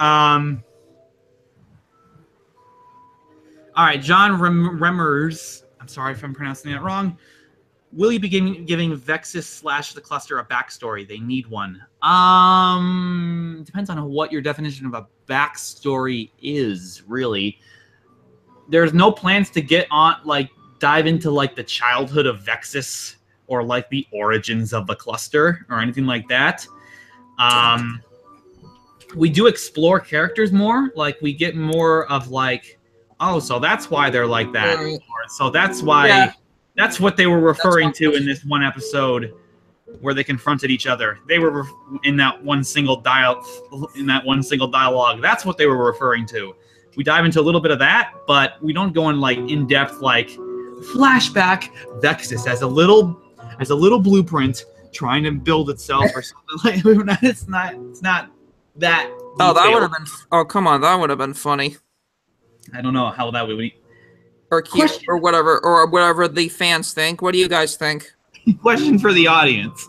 All right, John Remmers. I'm sorry if I'm pronouncing that wrong. Will you be giving Vexus / the cluster a backstory? They need one. Depends on what your definition of a backstory is, really. There's no plans to dive into like the childhood of Vexus or like the origins of the cluster or anything like that. We do explore characters more. Like we get more of like, oh, so that's why they're like that. Or, so that's why. Yeah. That's what they were referring to in this one episode where they confronted each other. They were in that one single dialogue. That's what they were referring to. We dive into a little bit of that, but we don't go in like in depth like, Flashback, Vexus as a little blueprint trying to build itself or something like that. It's not that. Oh, that detailed. would have been. Oh, come on, that would have been funny. I don't know how that would be. Or cute, or whatever the fans think. What do you guys think? Question for the audience: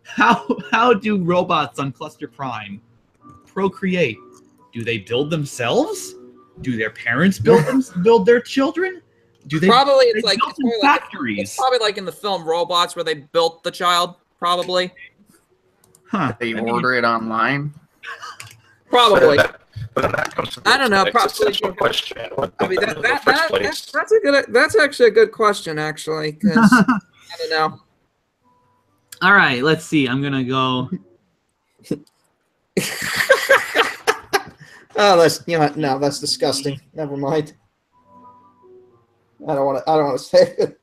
How do robots on Cluster Prime procreate? Do they build themselves? Do their parents build their children? Do they Probably it's they like built in factories? It's probably like in the film Robots where they built the child. Probably. Huh? They order it online. Probably. But that comes to I don't know. the Probably. existential question. I mean, that's actually a good question, actually. 'Cause I don't know. All right, let's see. I'm gonna go. Oh, that's disgusting. Never mind. I don't want to say it.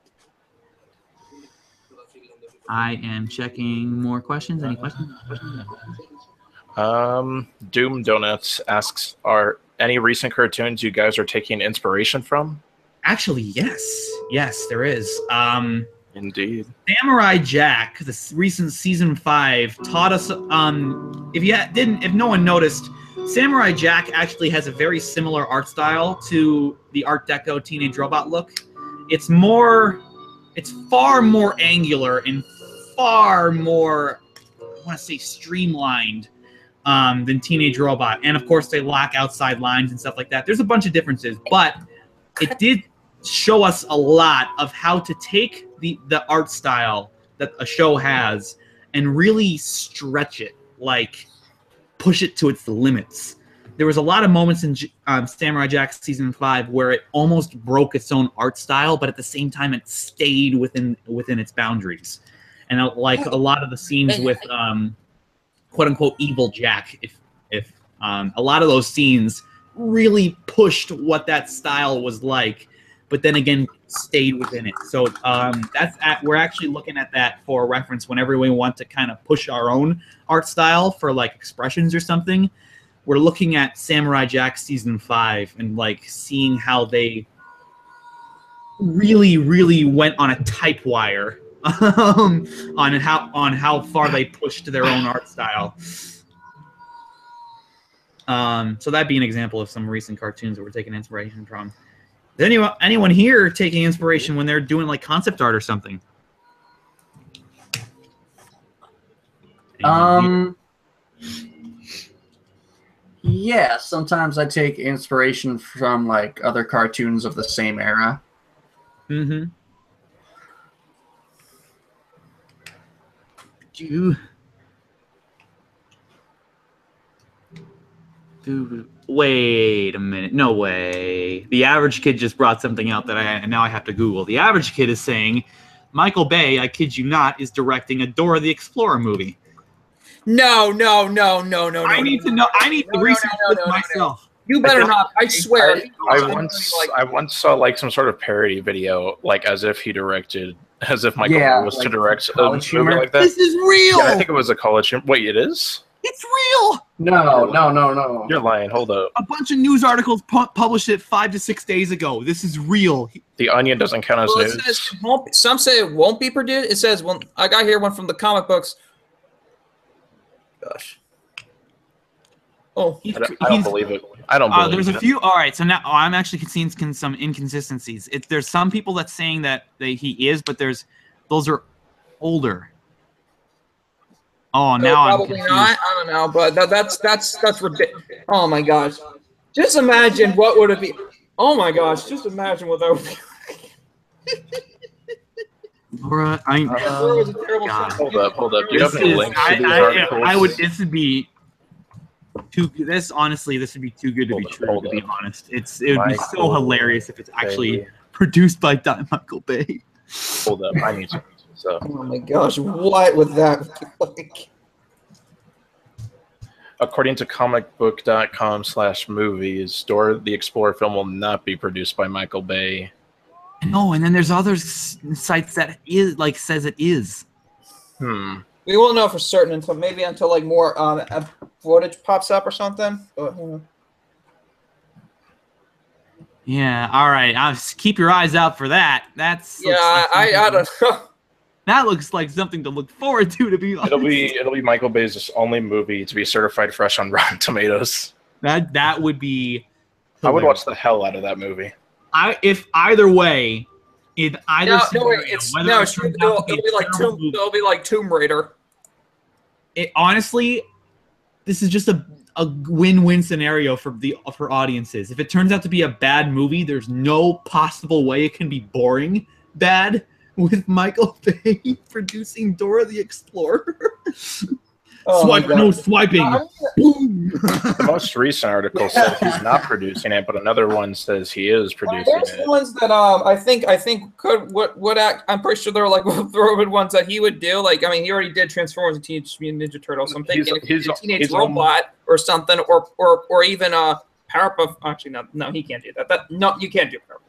I am checking more questions. Any questions? Doom Donuts asks, are any recent cartoons you guys are taking inspiration from? Actually, yes, there is. Indeed. Samurai Jack, the recent season 5, taught us. If no one noticed, Samurai Jack actually has a very similar art style to the Art Deco Teenage Robot look. It's far more angular and far more, I want to say, streamlined than Teenage Robot. And of course, they lack outside lines and stuff like that. There's a bunch of differences, but it did show us a lot of how to take the art style that a show has and really stretch it, like push it to its limits. There was a lot of moments in Samurai Jack season 5 where it almost broke its own art style, but at the same time it stayed within its boundaries. And like a lot of the scenes with quote unquote evil Jack, if a lot of those scenes really pushed what that style was like, but then again stayed within it. So we're actually looking at that for reference whenever we want to kind of push our own art style for like expressions or something. We're looking at Samurai Jack season 5 and like seeing how they really went on a tight wire on how far they pushed their own art style. So that'd be an example of some recent cartoons that we're taking inspiration from. Is anyone here taking inspiration when they're doing like concept art or something? Yeah, sometimes I take inspiration from like other cartoons of the same era. Mm-hmm. Wait a minute. No way. The Average Kid just brought something out that now I have to Google. The Average Kid is saying Michael Bay, I kid you not, is directing a Dora the Explorer movie. No. I need to know. I need to research this myself. You better not. I swear. I once saw like some sort of parody video, like as if Michael Bay was to direct a movie like that. This is real. Yeah, I think it was a college humor. Wait, it is? It's real. No. You're lying. Hold up. A bunch of news articles published it 5 to 6 days ago. This is real. The Onion doesn't count as news. It says some say it won't be produced. It says I got here one from the comic books. Gosh. Oh, I don't believe it. I don't believe it. There's a few. All right, so now I'm actually seeing some inconsistencies. There's some people that saying that he is, but those are older. Oh, now I'm probably not. I don't know, but that's ridiculous. Oh my gosh! Just imagine what would it be. Oh my gosh! Just imagine what that would be. Laura, was a terrible shot. Hold up. Do you have any links to these articles? This would be too. This would be too good to be true. To be honest, it would be so hilarious if it's actually produced by Michael Bay. Hold up, I need to. So. Oh my gosh, what would that be like? According to comicbook.com/movies, Dora the Explorer film will not be produced by Michael Bay. No, and then there's other sites that says it is. We won't know for certain until like more footage pops up or something. But, Yeah. All right. I'll keep your eyes out for that. That's Yeah, I don't know. That looks like something to look forward to be honest. It'll be Michael Bay's only movie to be certified fresh on Rotten Tomatoes. That would be. Hilarious. I would watch the hell out of that movie. If either way, in either No, scenario, it'll be like Tomb Raider. Honestly, this is just a win-win scenario for audiences. If it turns out to be a bad movie, there's no possible way it can be boring bad with Michael Bay producing Dora the Explorer. Swipe, no swiping. The most recent article said he's not producing it, but another one says he is producing There's it. ones that I think would act. I'm pretty sure they're like throwing ones that he would do. Like, I mean, he already did Transformers and Teenage Mutant Ninja Turtles. So I'm thinking he's a Teenage Robot or something, or even a Powerpuff. Actually, no, he can't do that. No, you can't do Powerpuff.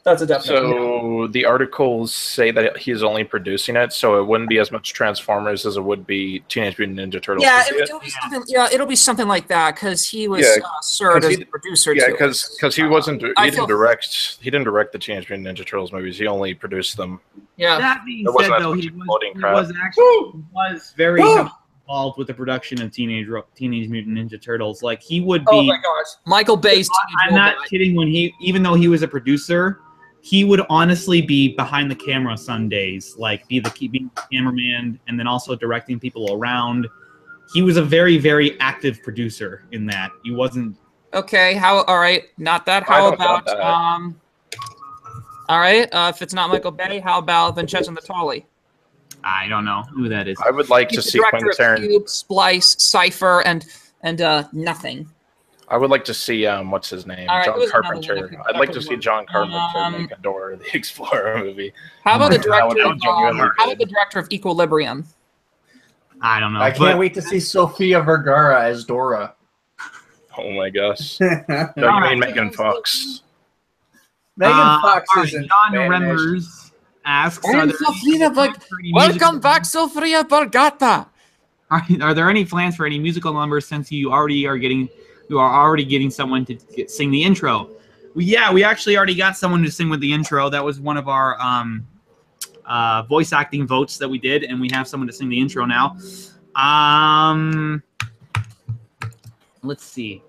That's a definite. So the articles say that he's only producing it, so it wouldn't be as much Transformers as it would be Teenage Mutant Ninja Turtles. Yeah, it'll be something. Yeah, it'll be something like that because he was served as a producer. Yeah, because he wasn't. He didn't direct the Teenage Mutant Ninja Turtles movies. He only produced them. Yeah. That being said, though, he was very involved with the production of Teenage Mutant Ninja Turtles. Like he would be. Oh my gosh, Michael Bay's. I'm not kidding. Even though he was a producer, he would honestly be behind the camera some days, like being the cameraman and then also directing people around. He was a very, very active producer in that. He wasn't. Okay. All right. Not that. How about all right. If it's not Michael Bay, how about Vincenzo Natali? I don't know who that is. I would like to see Quentin Tarantino. Cube, Splice, Cypher, and nothing. I would like to see what's his name, right, John Carpenter. I'd like to see John Carpenter make a Dora the Explorer movie. How about the director of Equilibrium? I don't know. I can't wait to see Sofia Vergara as Dora. Oh my gosh! No, you mean Megan Fox? Megan Fox isn't. John Remmers asks, welcome back, Sofia Vergara. Are there any plans for any musical numbers since you are already getting someone to sing the intro? We actually already got someone to sing with the intro. That was one of our voice acting votes that we did, and we have someone to sing the intro now. Let's see.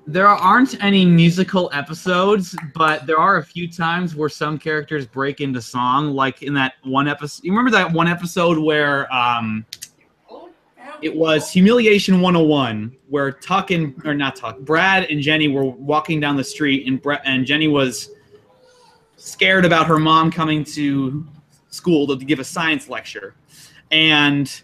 There aren't any musical episodes, but there are a few times where some characters break into song, like in that one episode. You remember that one episode where it was Humiliation 101, where Brad and Jenny were walking down the street, and Jenny was scared about her mom coming to school to give a science lecture, and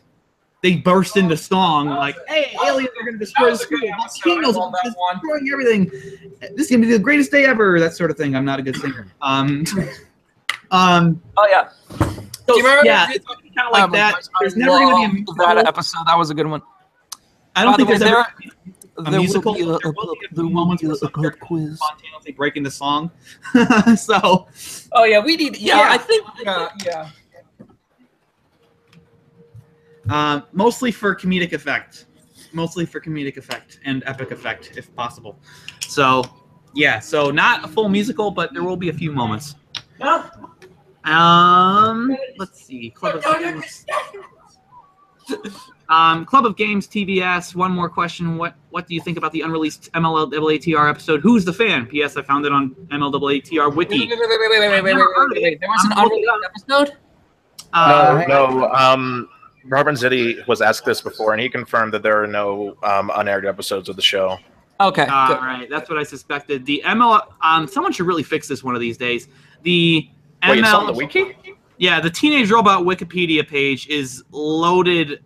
they burst into song like, "Hey, aliens are going to destroy the school. Volcanoes are destroying everything. This is going to be the greatest day ever." That sort of thing. I'm not a good singer. Oh yeah. So, do you remember? Yeah, it's kind of like that. There's never going to be that episode. That was a good one. I don't think there's ever a musical. There will be a quiz. Spontaneously break into song. So. Oh yeah, we need. Yeah, I think. Yeah. Mostly for comedic effect. And epic effect, if possible. So, yeah. So not a full musical, but there will be a few moments. Let's see. Club of Games. Club of Games TBS. One more question. What do you think about the unreleased MLaaTR episode? Who's the fan? P.S. I found it on MLaaTR wiki. Wait. There was an unreleased episode? No. Robin Ziddy was asked this before, and he confirmed that there are no unaired episodes of the show. Okay. All right. That's what I suspected. The ML. Someone should really fix this one of these days. Wait, it's on the wiki? Yeah, the Teenage Robot Wikipedia page is loaded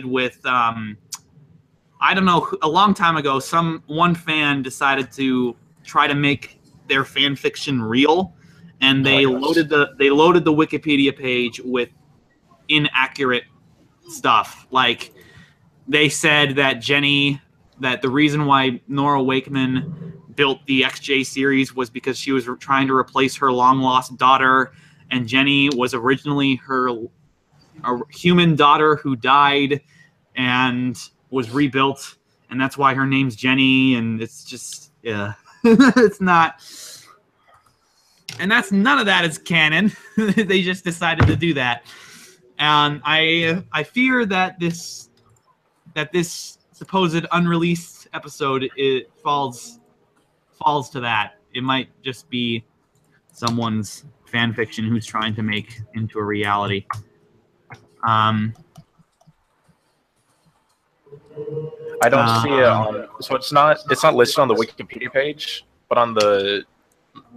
with. I don't know. A long time ago, one fan decided to try to make their fan fiction real, and they loaded the Wikipedia page with inaccurate stuff. Like, they said that that the reason why Nora Wakeman built the XJ series was because she was trying to replace her long-lost daughter, and Jenny was originally a human daughter who died and was rebuilt, and that's why her name's Jenny, and it's just it's not. And that's none of that is canon. They just decided to do that. And I fear that this supposed unreleased episode falls to that. It might just be someone's fan fiction who's trying to make into a reality. I don't see it on. So it's not listed on the Wikipedia page, but on the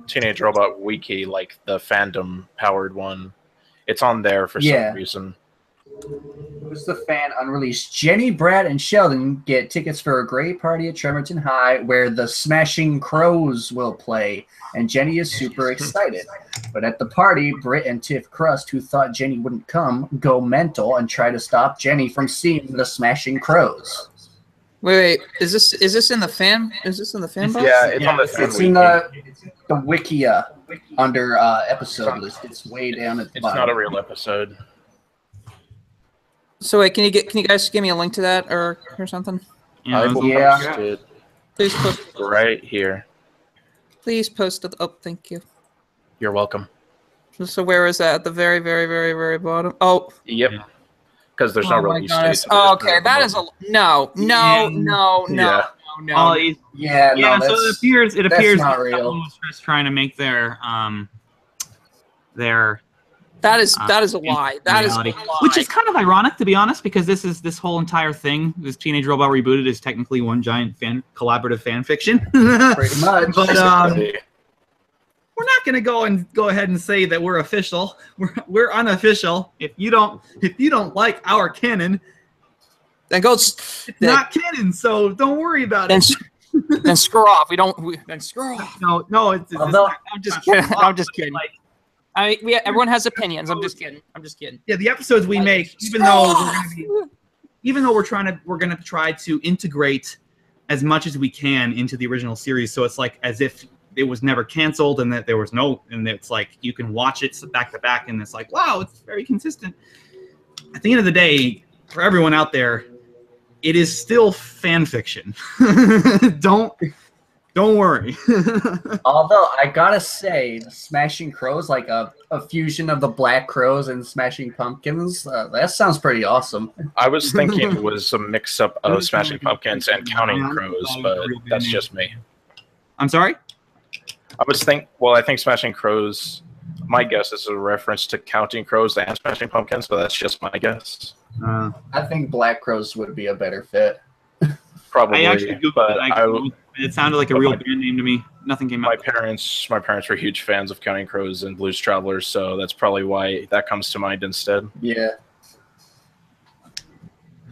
Teenage Robot Wiki, like the fandom powered one, it's on there for some reason. Who's the fan unreleased? Jenny, Brad, and Sheldon get tickets for a great party at Trevorton High where the Smashing Crows will play, and Jenny is super excited. But at the party, Britt and Tiff Crust, who thought Jenny wouldn't come, go mental and try to stop Jenny from seeing the Smashing Crows. Wait, is this in the fan? Is this in the fan box? Yeah, it's on the fan It's in the Wikia under episode list. It's way down at the bottom. It's not a real episode. So wait, can you guys give me a link to that or something? I will post it. Please post right here. Please post it. Oh, thank you. You're welcome. So where is that? At the very, very, very, very bottom? Oh. Yep. Because there's no release date. Oh, okay, that is a no. Yeah. No. No, so it appears not real. Someone was just trying to make their that is a lie. That reality. is a lie. Which is kind of ironic, to be honest, because this whole entire thing, this Teenage Robot Rebooted, is technically one giant collaborative fan fiction. Pretty much. But we're not going to go ahead and say that we're official. We're unofficial. If you don't like our canon, then it's not canon. So don't worry about it. Then screw off. Then screw off. No. I'm just kidding. I'm just kidding. Everyone has opinions. I'm just kidding. Yeah, the episodes we make, even though we're gonna try to integrate as much as we can into the original series, so it's like as if it was never canceled and that there was and it's like you can watch it back to back and it's like, wow, it's very consistent. At the end of the day, for everyone out there, it is still fan fiction. Don't worry. Although I gotta say, the Smashing Crows, like a fusion of the Black Crows and Smashing Pumpkins, that sounds pretty awesome. I was thinking it was a mix-up of Smashing Pumpkins and Counting Crows, but that's just me. I'm sorry? I think Smashing Crows, my guess is a reference to Counting Crows and Smashing Pumpkins, but that's just my guess. I think Black Crows would be a better fit. Probably, I actually Googled it sounded like a real band name to me. Nothing came up. My parents were huge fans of Counting Crows and Blues Travelers, so that's probably why that comes to mind instead. Yeah.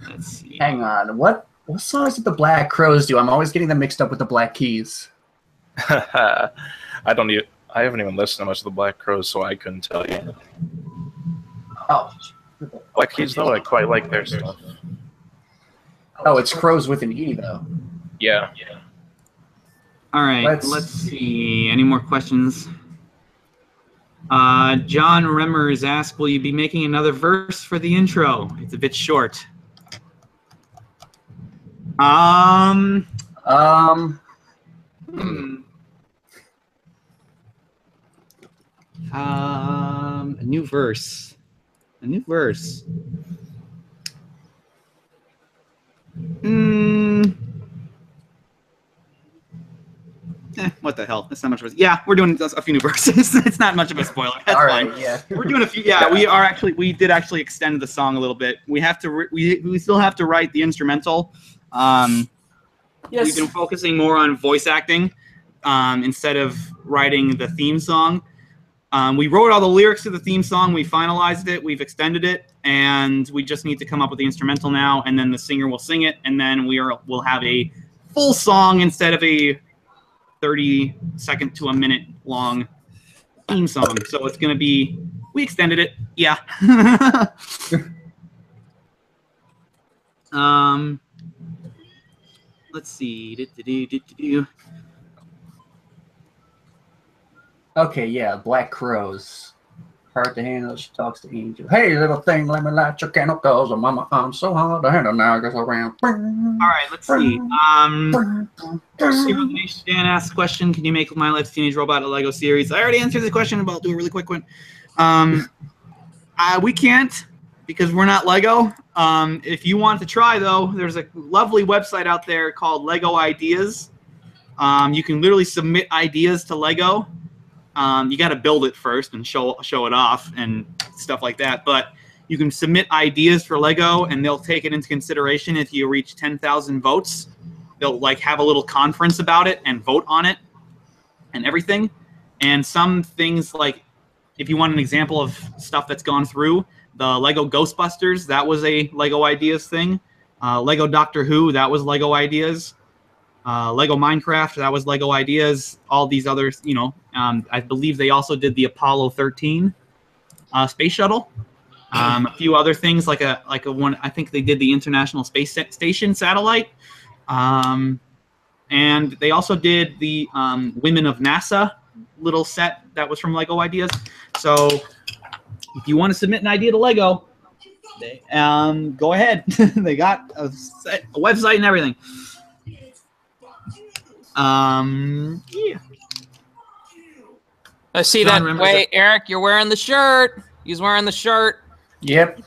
Let's see. Hang on. What songs did the Black Crows do? I'm always getting them mixed up with the Black Keys. I haven't even listened to much of the Black Crows, so I couldn't tell you. Oh. Black Keys, though, I quite like their stuff. Oh, it's Crows with an E, though. Yeah. All right, let's see. Any more questions? John Remmers asked, will you be making another verse for the intro? It's a bit short. A new verse. What the hell? That's not much of a... Yeah, we're doing a few new verses. It's not much of a spoiler. That's fine. Yeah. We're doing a few. Yeah, we did actually extend the song a little bit. We have to. We still have to write the instrumental. Yes. We've been focusing more on voice acting instead of writing the theme song. We wrote all the lyrics to the theme song. We finalized it. We've extended it, and we just need to come up with the instrumental now. And then the singer will sing it, and then we'll have a full song instead of a 30-second to a minute long theme song. So it's going to be, we extended it. Yeah. Let's see. Okay, yeah, Black Crows. hard to handle. She talks to Angel. Hey, little thing, let me light your candle, cause mama, I'm so hard to handle now. I guess around. All right, let's see. Dan asked a question. Can you make My Life's Teenage Robot a Lego series? I already answered the question, but I'll do a really quick one. We can't because we're not Lego. If you want to try, though, there's a lovely website out there called Lego Ideas. You can literally submit ideas to Lego. You got to build it first and show it off and stuff like that. But you can submit ideas for Lego, and they'll take it into consideration if you reach 10,000 votes. They'll like have a little conference about it and vote on it and everything. And some things like, if you want an example of stuff that's gone through, the Lego Ghostbusters, that was a Lego Ideas thing. Lego Doctor Who, that was Lego Ideas. Lego Minecraft, that was Lego Ideas. All these others, you know, I believe they also did the Apollo 13 space shuttle. A few other things like a one. I think they did the International Space Station satellite. And they also did the Women of NASA little set that was from Lego Ideas. So if you want to submit an idea to Lego, go ahead. They got a website and everything. Yeah. I see that. Wait, Eric, you're wearing the shirt. He's wearing the shirt. Yep.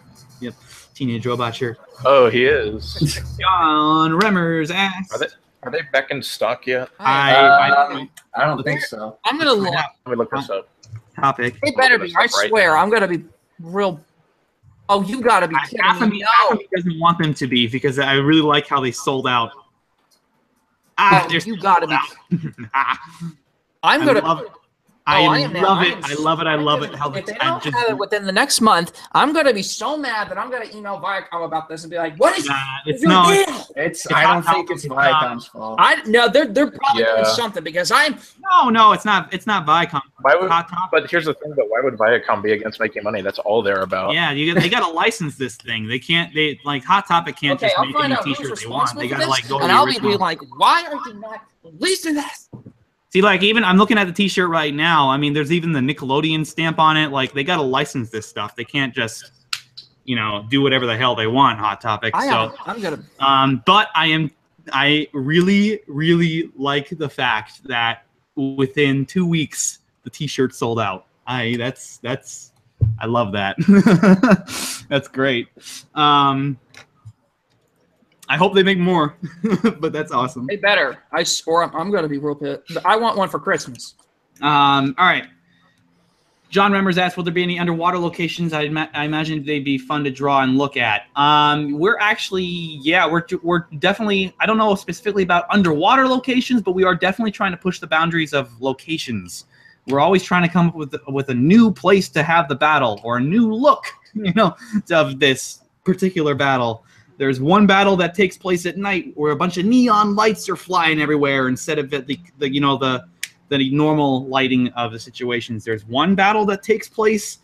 Teenage Robot shirt. Oh, he is. John Remmers asks. Are they back in stock yet? I don't think so. I'm gonna look. Let me look this up. Topic. It better be. I swear, I'm gonna be real. Oh, you gotta be kidding half of me! me doesn't want them to be because I really like how they sold out. You gotta be. I'm gonna love it. I love it. I love it. How if they don't have it within the next month, I'm gonna be so mad that I'm gonna email Viacom about this and be like, "What is? It's I don't think it's Viacom's fault. They're probably doing something because No, it's not. It's not Viacom. But here's the thing: why would Viacom be against making money? That's all they're about. Yeah, they got to license this thing. They can't. They like Hot Topic can't just make any T-shirt they want. They got to like go. And I'll be like, "Why are you not releasing this?" See, like, even I'm looking at the T-shirt right now. I mean, there's even the Nickelodeon stamp on it. Like, they got to license this stuff. They can't just, do whatever the hell they want. Hot Topic. I'm gonna. But I really, really like the fact that within 2 weeks the T-shirt sold out. I love that. That's great. I hope they make more, but that's awesome. They better. I'm going to be real pissed. I want one for Christmas. All right. John Remmers asked, will there be any underwater locations? I imagine they'd be fun to draw and look at. We're actually, we're definitely, I don't know specifically about underwater locations, but we are definitely trying to push the boundaries of locations. We're always trying to come up with a new place to have the battle or a new look, of this particular battle. There's one battle that takes place at night where a bunch of neon lights are flying everywhere instead of the normal lighting of the situations. There's one battle that takes place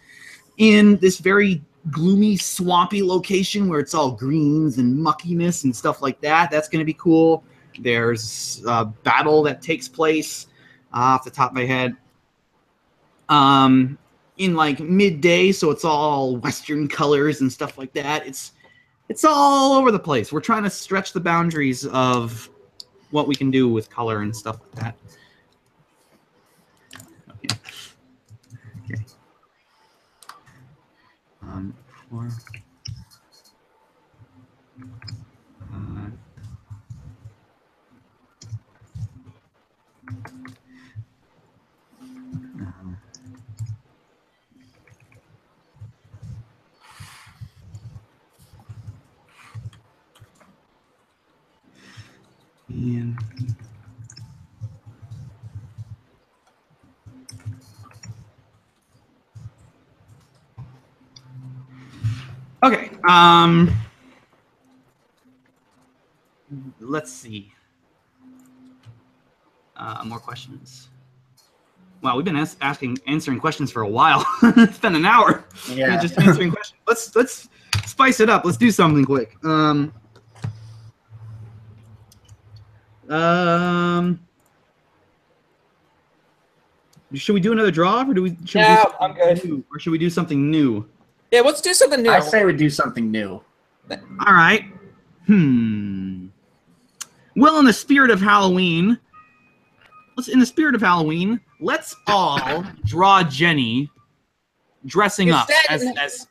in this very gloomy, swampy location where it's all greens and muckiness and stuff like that. That's going to be cool. There's a battle that takes place off the top of my head in like midday, so it's all Western colors and stuff like that. It's all over the place. We're trying to stretch the boundaries of what we can do with color and stuff like that. Okay. Okay. Let's see. More questions. Wow, we've been answering questions for a while. It's been an hour. Yeah. Just answering questions. Let's spice it up. Let's do something quick. Should we do another draw, or do we? Yeah, I'm good. New, or should we do something new? Yeah, let's do something new. I say we do something new. All right. Well, in the spirit of Halloween, let's all draw Jenny dressing up as.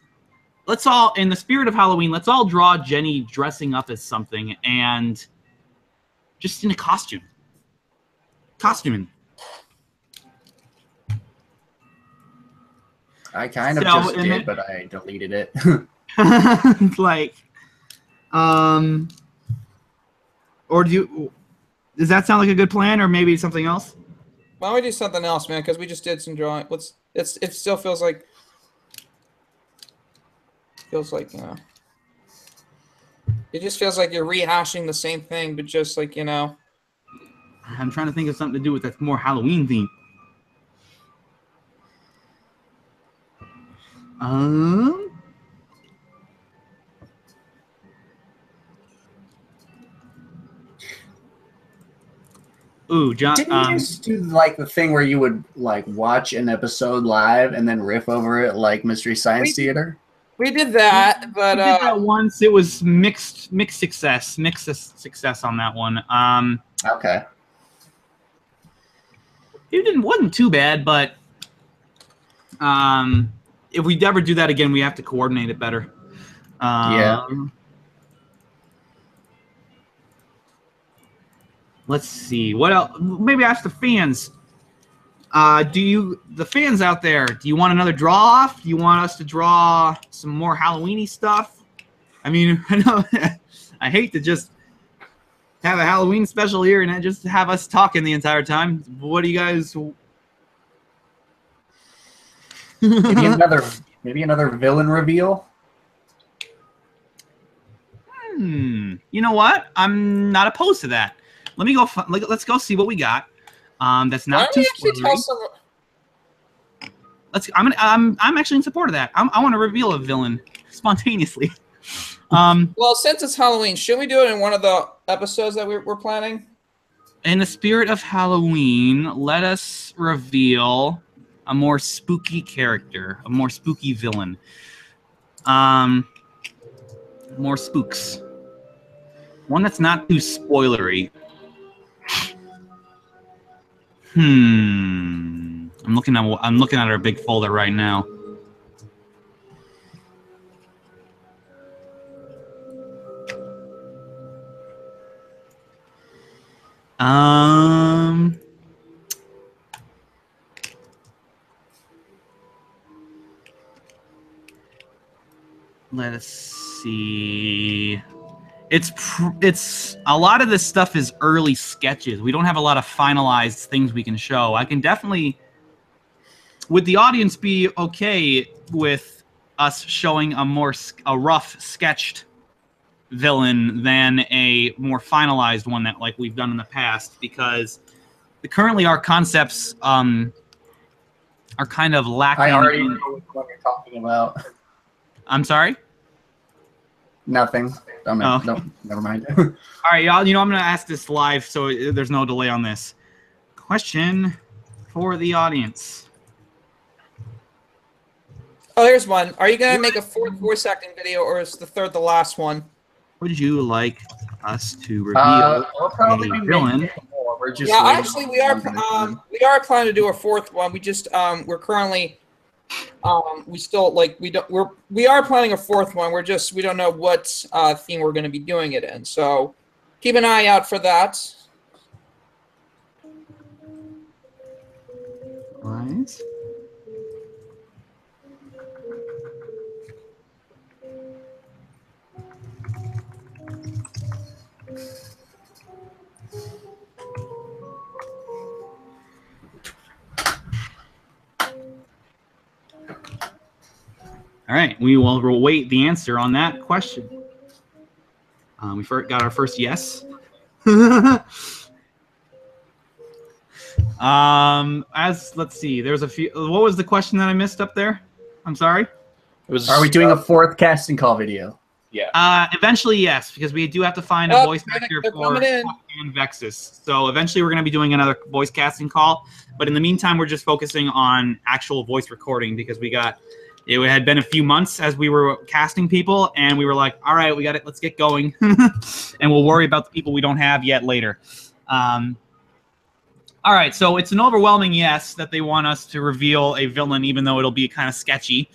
Let's all, in the spirit of Halloween, let's all draw Jenny dressing up as something and just in a costume. Costuming. I kind of just did, but I deleted it. Like, or does that sound like a good plan, or maybe something else? Why don't we do something else, man? Because we just did some drawing. It still feels like it just feels like you're rehashing the same thing, but just like, you know. I'm trying to think of something to do with that more Halloween theme. Ooh, John. Didn't you just do like the thing where you would like watch an episode live and then riff over it like Mystery Science Theater? We did that, but we did that once. It was mixed success on that one. Okay. It wasn't too bad, but if we ever do that again, we have to coordinate it better. Yeah. Let's see. What else? Maybe ask the fans. The fans out there, do you want another draw off? Do you want us to draw some more Halloween-y stuff? I mean, I know I hate to just have a Halloween special here and just have us talking the entire time. What do you guys? Maybe another villain reveal. You know what? I'm not opposed to that. Let me go. Let's go see what we got. That's not too spoilery. I'm actually in support of that. I want to reveal a villain spontaneously. Well, since it's Halloween, should we do it in one of the episodes that we're planning? In the spirit of Halloween, let us reveal a more spooky character, a more spooky villain. More spooks. One that's not too spoilery. I'm looking at our big folder right now. Let us see. It's a lot of this stuff is early sketches. We don't have a lot of finalized things we can show. I can definitely, would the audience be okay with us showing a rough sketched villain than a more finalized one that like we've done in the past? Because currently our concepts are kind of lacking. I already know what you're talking about. I'm sorry? Nothing. Oh, no, no, never mind. All right, y'all. You know, I'm going to ask this live, so there's no delay on this. Question for the audience. Oh, here's one. Are you going to make a fourth voice-acting video, or is the third the last one? Would you like us to reveal we'll probably a be villain? We're just actually, we are planning to do a fourth one. We just we're currently we are planning a fourth one. We don't know what theme we're going to be doing it in. So keep an eye out for that. Nice. All right, we will await the answer on that question. We got our first yes. Let's see, there's a few. What was the question that I missed up there? I'm sorry. Are we doing a fourth casting call video? Yeah. Eventually, yes, because we do have to find a voice actor they're for coming in. Puck and Vexus. So eventually we're going to be doing another voice casting call. But in the meantime, we're just focusing on actual voice recording because it had been a few months as we were casting people, and we were like, all right, we got it. Let's get going. And we'll worry about the people we don't have yet later. All right, so it's an overwhelming yes that they want us to reveal a villain, even though it'll be kind of sketchy.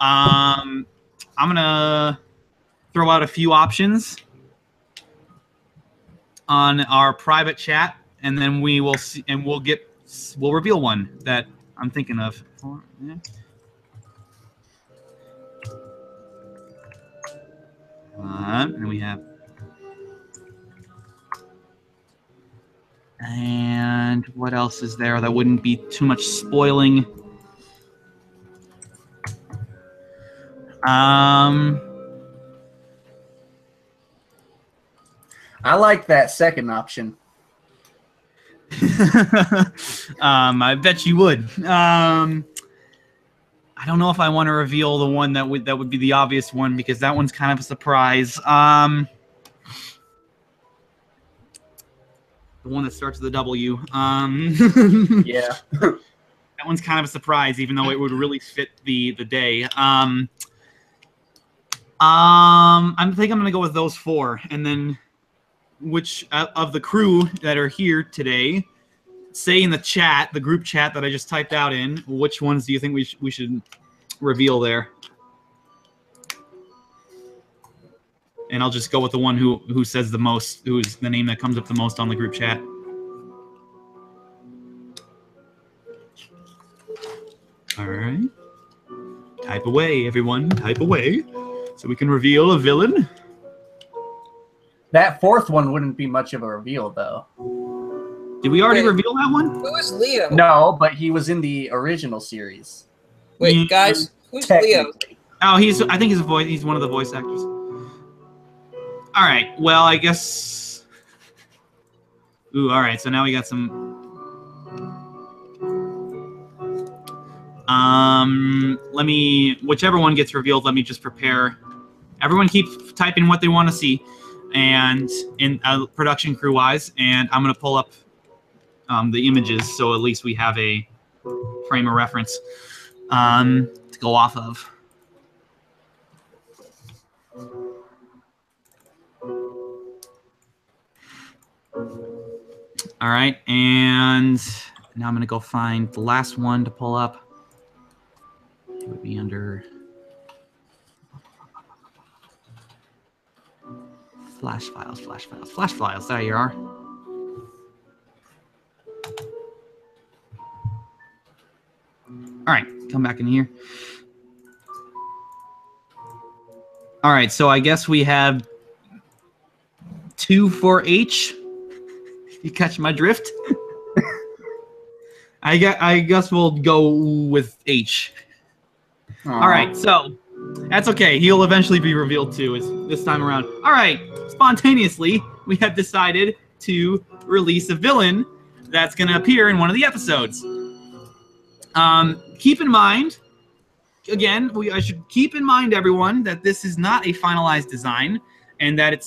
I'm going to throw out a few options on our private chat, and then we will see, and we'll reveal one that I'm thinking of. And we have, and what else is there that wouldn't be too much spoiling? I like that second option. I bet you would. I don't know if I want to reveal the one that would be the obvious one, because that one's kind of a surprise. The one that starts with a W. Yeah. That one's kind of a surprise, even though it would really fit the day. I think I'm gonna go with those four, and then which of the crew that are here today, say in the chat, the group chat that I just typed out in, which ones do you think we should reveal there? And I'll just go with the one who says the most, who's the name that comes up the most on the group chat. All right. Type away, everyone. Type away, so we can reveal a villain. That fourth one wouldn't be much of a reveal, though. Did we already reveal that one? Who is Leo? No, but he was in the original series. Wait, guys, who's Leo? Oh, I think he's one of the voice actors. All right. Well, I guess. Ooh. All right. So now we got some. Whichever one gets revealed, let me just prepare. Everyone keep typing what they want to see, and in production crew wise, and I'm gonna pull up the images, so at least we have a frame of reference to go off of. All right, and now I'm gonna go find the last one to pull up. It would be under flash files, flash files, flash files. There you are. All right, come back in here. All right, so I guess we have 2 for H. You catch my drift? I guess we'll go with H. Aww. All right, so that's okay. He'll eventually be revealed too this time around. All right, spontaneously, we have decided to release a villain that's going to appear in one of the episodes. Keep in mind, again, I should keep in mind, everyone, that this is not a finalized design, and that it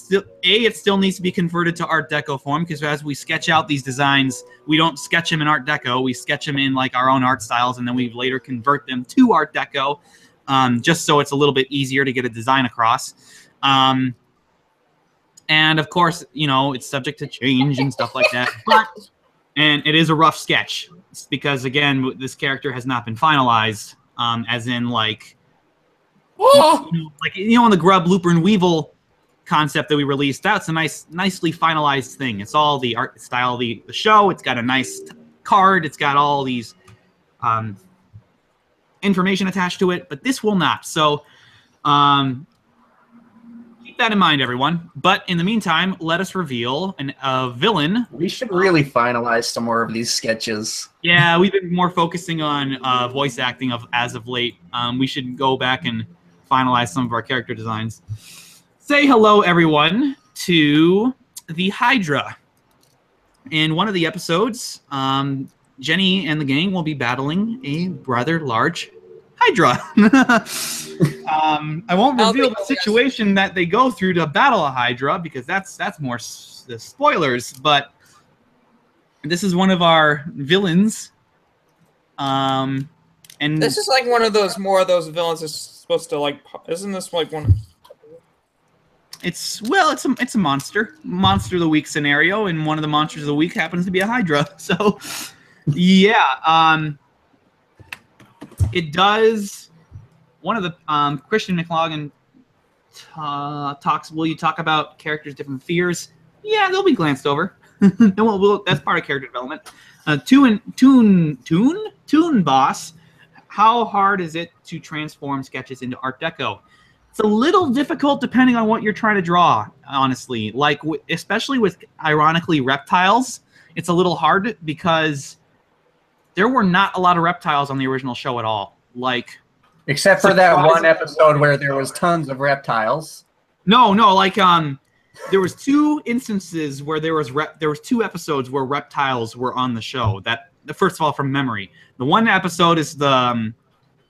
still needs to be converted to Art Deco form, because as we sketch out these designs, we don't sketch them in Art Deco. We sketch them in like our own art styles, and then we later convert them to Art Deco, just so it's a little bit easier to get a design across. And of course, you know, it's subject to change and stuff like that. And it is a rough sketch, because again, this character has not been finalized, as in like, you know, on the Grub, Looper, and Weevil concept that we released, that's a nicely finalized thing. It's all the art style, the show. It's got a nice card. It's got all these information attached to it, but this will not. So keep that in mind, everyone. But in the meantime, let us reveal a villain. We should really finalize some more of these sketches. Yeah, we've been more focusing on voice acting as of late. We should go back and finalize some of our character designs. Say hello, everyone, to the Hydra. In one of the episodes, Jenny and the gang will be battling a rather large Hydra. I won't reveal the situation that they go through to battle a Hydra because that's more the spoilers. But this is one of our villains. And this is like one of those villains that's supposed to like. Isn't this like one? It's a monster of the week scenario, and one of the monsters of the week happens to be a Hydra. So, yeah, it does. One of the Christian McLaughlin talks. Will you talk about characters' different fears? Yeah, they'll be glanced over. That's part of character development. Toon Boss. How hard is it to transform sketches into Art Deco? It's a little difficult depending on what you're trying to draw, honestly. Like, especially with, ironically, reptiles, it's a little hard because there were not a lot of reptiles on the original show at all. Like, except for that one episode where there was tons of reptiles. No, like there was 2 instances where there was 2 episodes where reptiles were on the show. That first of all, from memory, the one episode is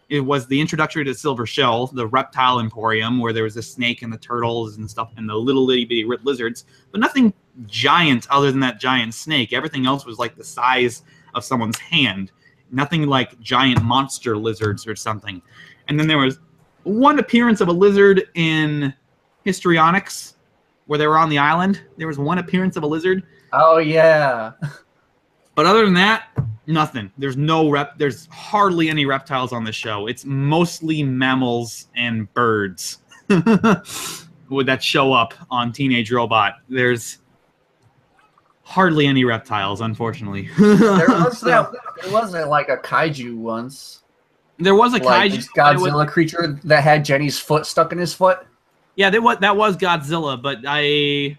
it was the introductory to Silver Shell, the reptile emporium, where there was a snake and the turtles and stuff and the little itty bitty lizards, but nothing giant other than that giant snake. Everything else was like the size of someone's hand. Nothing like giant monster lizards or something. And then there was one appearance of a lizard in Histrionics, where they were on the island. There was one appearance of a lizard. Oh, yeah. But other than that, nothing. There's hardly any reptiles on the show. It's mostly mammals and birds that show up on Teenage Robot. There's hardly any reptiles, unfortunately. There wasn't like a kaiju once. There was a like kaiju. This Godzilla creature that had Jenny's foot stuck in his foot. Yeah, that was Godzilla, but I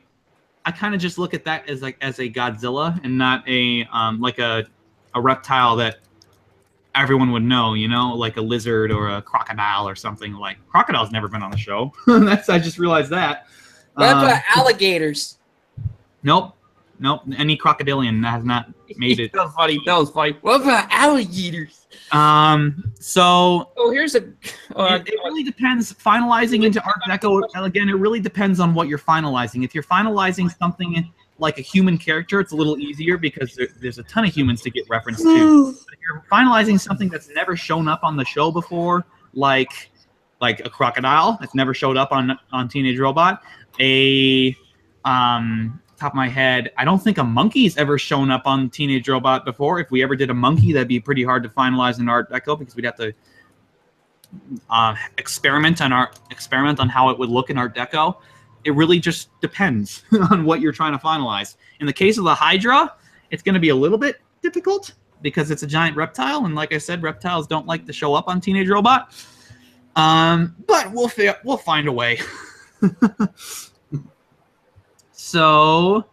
kind of just look at that as a Godzilla and not a reptile that everyone would know, like a lizard or a crocodile or something. Like, crocodile's never been on the show. I just realized that. What about alligators? Nope. Any crocodilian has not made it. That was funny. What about alligators? So. Oh, here's a. It really depends. Finalizing into Art Deco, again, it really depends on what you're finalizing. If you're finalizing something like a human character, it's a little easier because there's a ton of humans to get referenced to. But if you're finalizing something that's never shown up on the show before, like a crocodile that's never showed up on Teenage Robot, top of my head, I don't think a monkey's ever shown up on Teenage Robot before. If we ever did a monkey, that'd be pretty hard to finalize in Art Deco because we'd have to experiment on how it would look in Art Deco. It really just depends on what you're trying to finalize. In the case of the Hydra, it's going to be a little bit difficult because it's a giant reptile, and like I said, reptiles don't like to show up on Teenage Robot. But we'll find a way. So,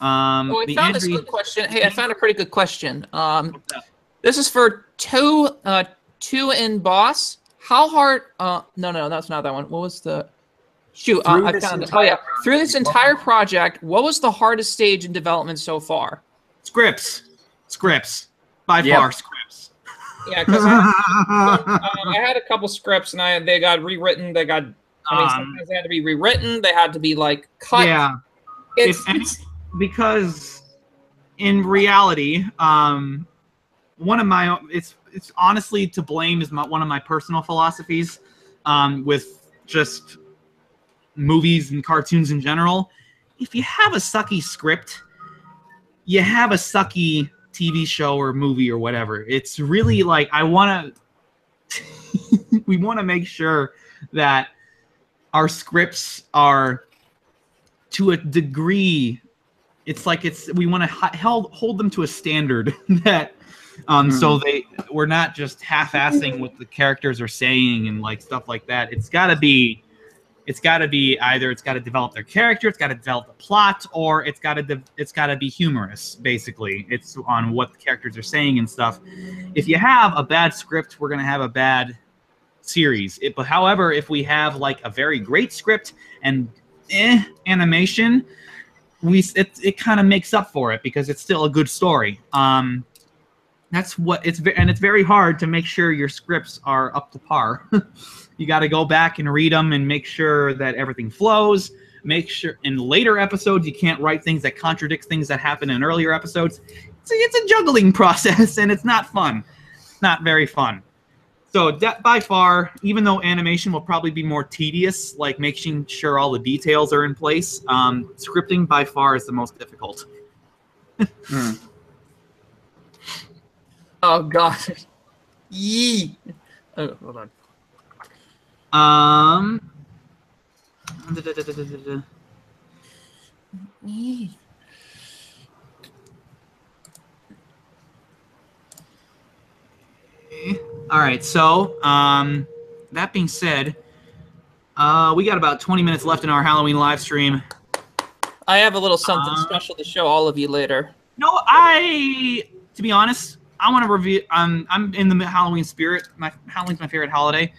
I found this good question. Hey, I found a pretty good question. This is for two in Boss. How hard? No, that's not that one. What was the? Shoot, I found it. Oh yeah, through this entire project, what was the hardest stage in development so far? Scripts, by far, scripts. Yeah, because I had a couple scripts and they got rewritten. Sometimes they had to be rewritten. They had to be like cut. Yeah, because in reality, one of my it's honestly to blame is one of my personal philosophies with just movies and cartoons in general. If you have a sucky script, you have a sucky TV show or movie or whatever. It's really like we want to make sure that our scripts are to a degree. We want to hold them to a standard that so we're not just half-assing what the characters are saying and like stuff like that. It's got to be either it's got to develop their character, it's got to develop the plot, or it's got to be humorous. Basically, it's on what the characters are saying and stuff. If you have a bad script, we're gonna have a bad series. But however, if we have like a very great script and animation, it kind of makes up for it because it's still a good story. Now That's what it's, and it's very hard to make sure your scripts are up to par. You got to go back and read them and make sure that everything flows. Make sure in later episodes you can't write things that contradict things that happen in earlier episodes. It's a juggling process, and it's not fun. It's not very fun. So that by far, even though animation will probably be more tedious, like making sure all the details are in place, scripting by far is the most difficult. Oh God. Yee. Oh, hold on. Yee. All right, so that being said, we got about 20 minutes left in our Halloween live stream. I have a little something special to show all of you later. No, to be honest, I want to reveal. I'm in the Halloween spirit. Halloween's my favorite holiday.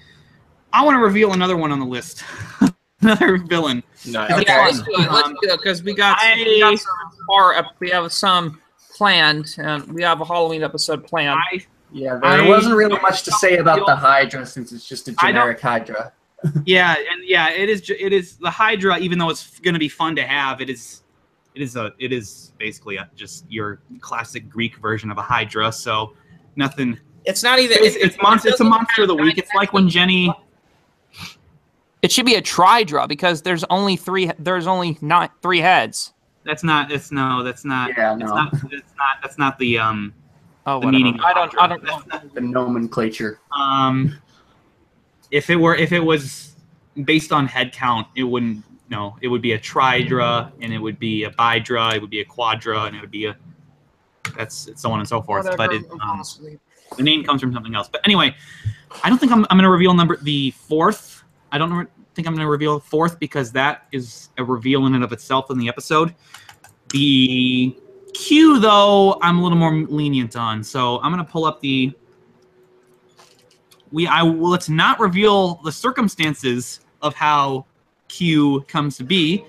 I want to reveal another one on the list. Another villain. Nice. Okay, let's do it. Let's do it because we have some planned, and we have a Halloween episode planned. Yeah, there wasn't really much to say about the Hydra since it's just a generic Hydra. Yeah, and yeah, it is the Hydra. Even though it's going to be fun to have, it is basically just your classic Greek version of a Hydra. So nothing. It's not even. It's a monster of the week. It's like when Jenny. It should be a Tridra because there's only three. There's only not 3 heads. That's not. That's not. Yeah, no. That's not the Oh, the meaning. I don't know. The nomenclature. If it was based on head count, it wouldn't. No, it would be a Tridra, and it would be a Bidra, it would be a Quadra, and it would be a. That's so on and so forth. Whatever, But the name comes from something else. But anyway, I don't think I'm going to reveal the 4th. I don't think I'm going to reveal 4th because that is a reveal in and of itself in the episode. The Q, though, I'm a little more lenient on. So I'm going to pull up the... let's not reveal the circumstances of how Q comes to be,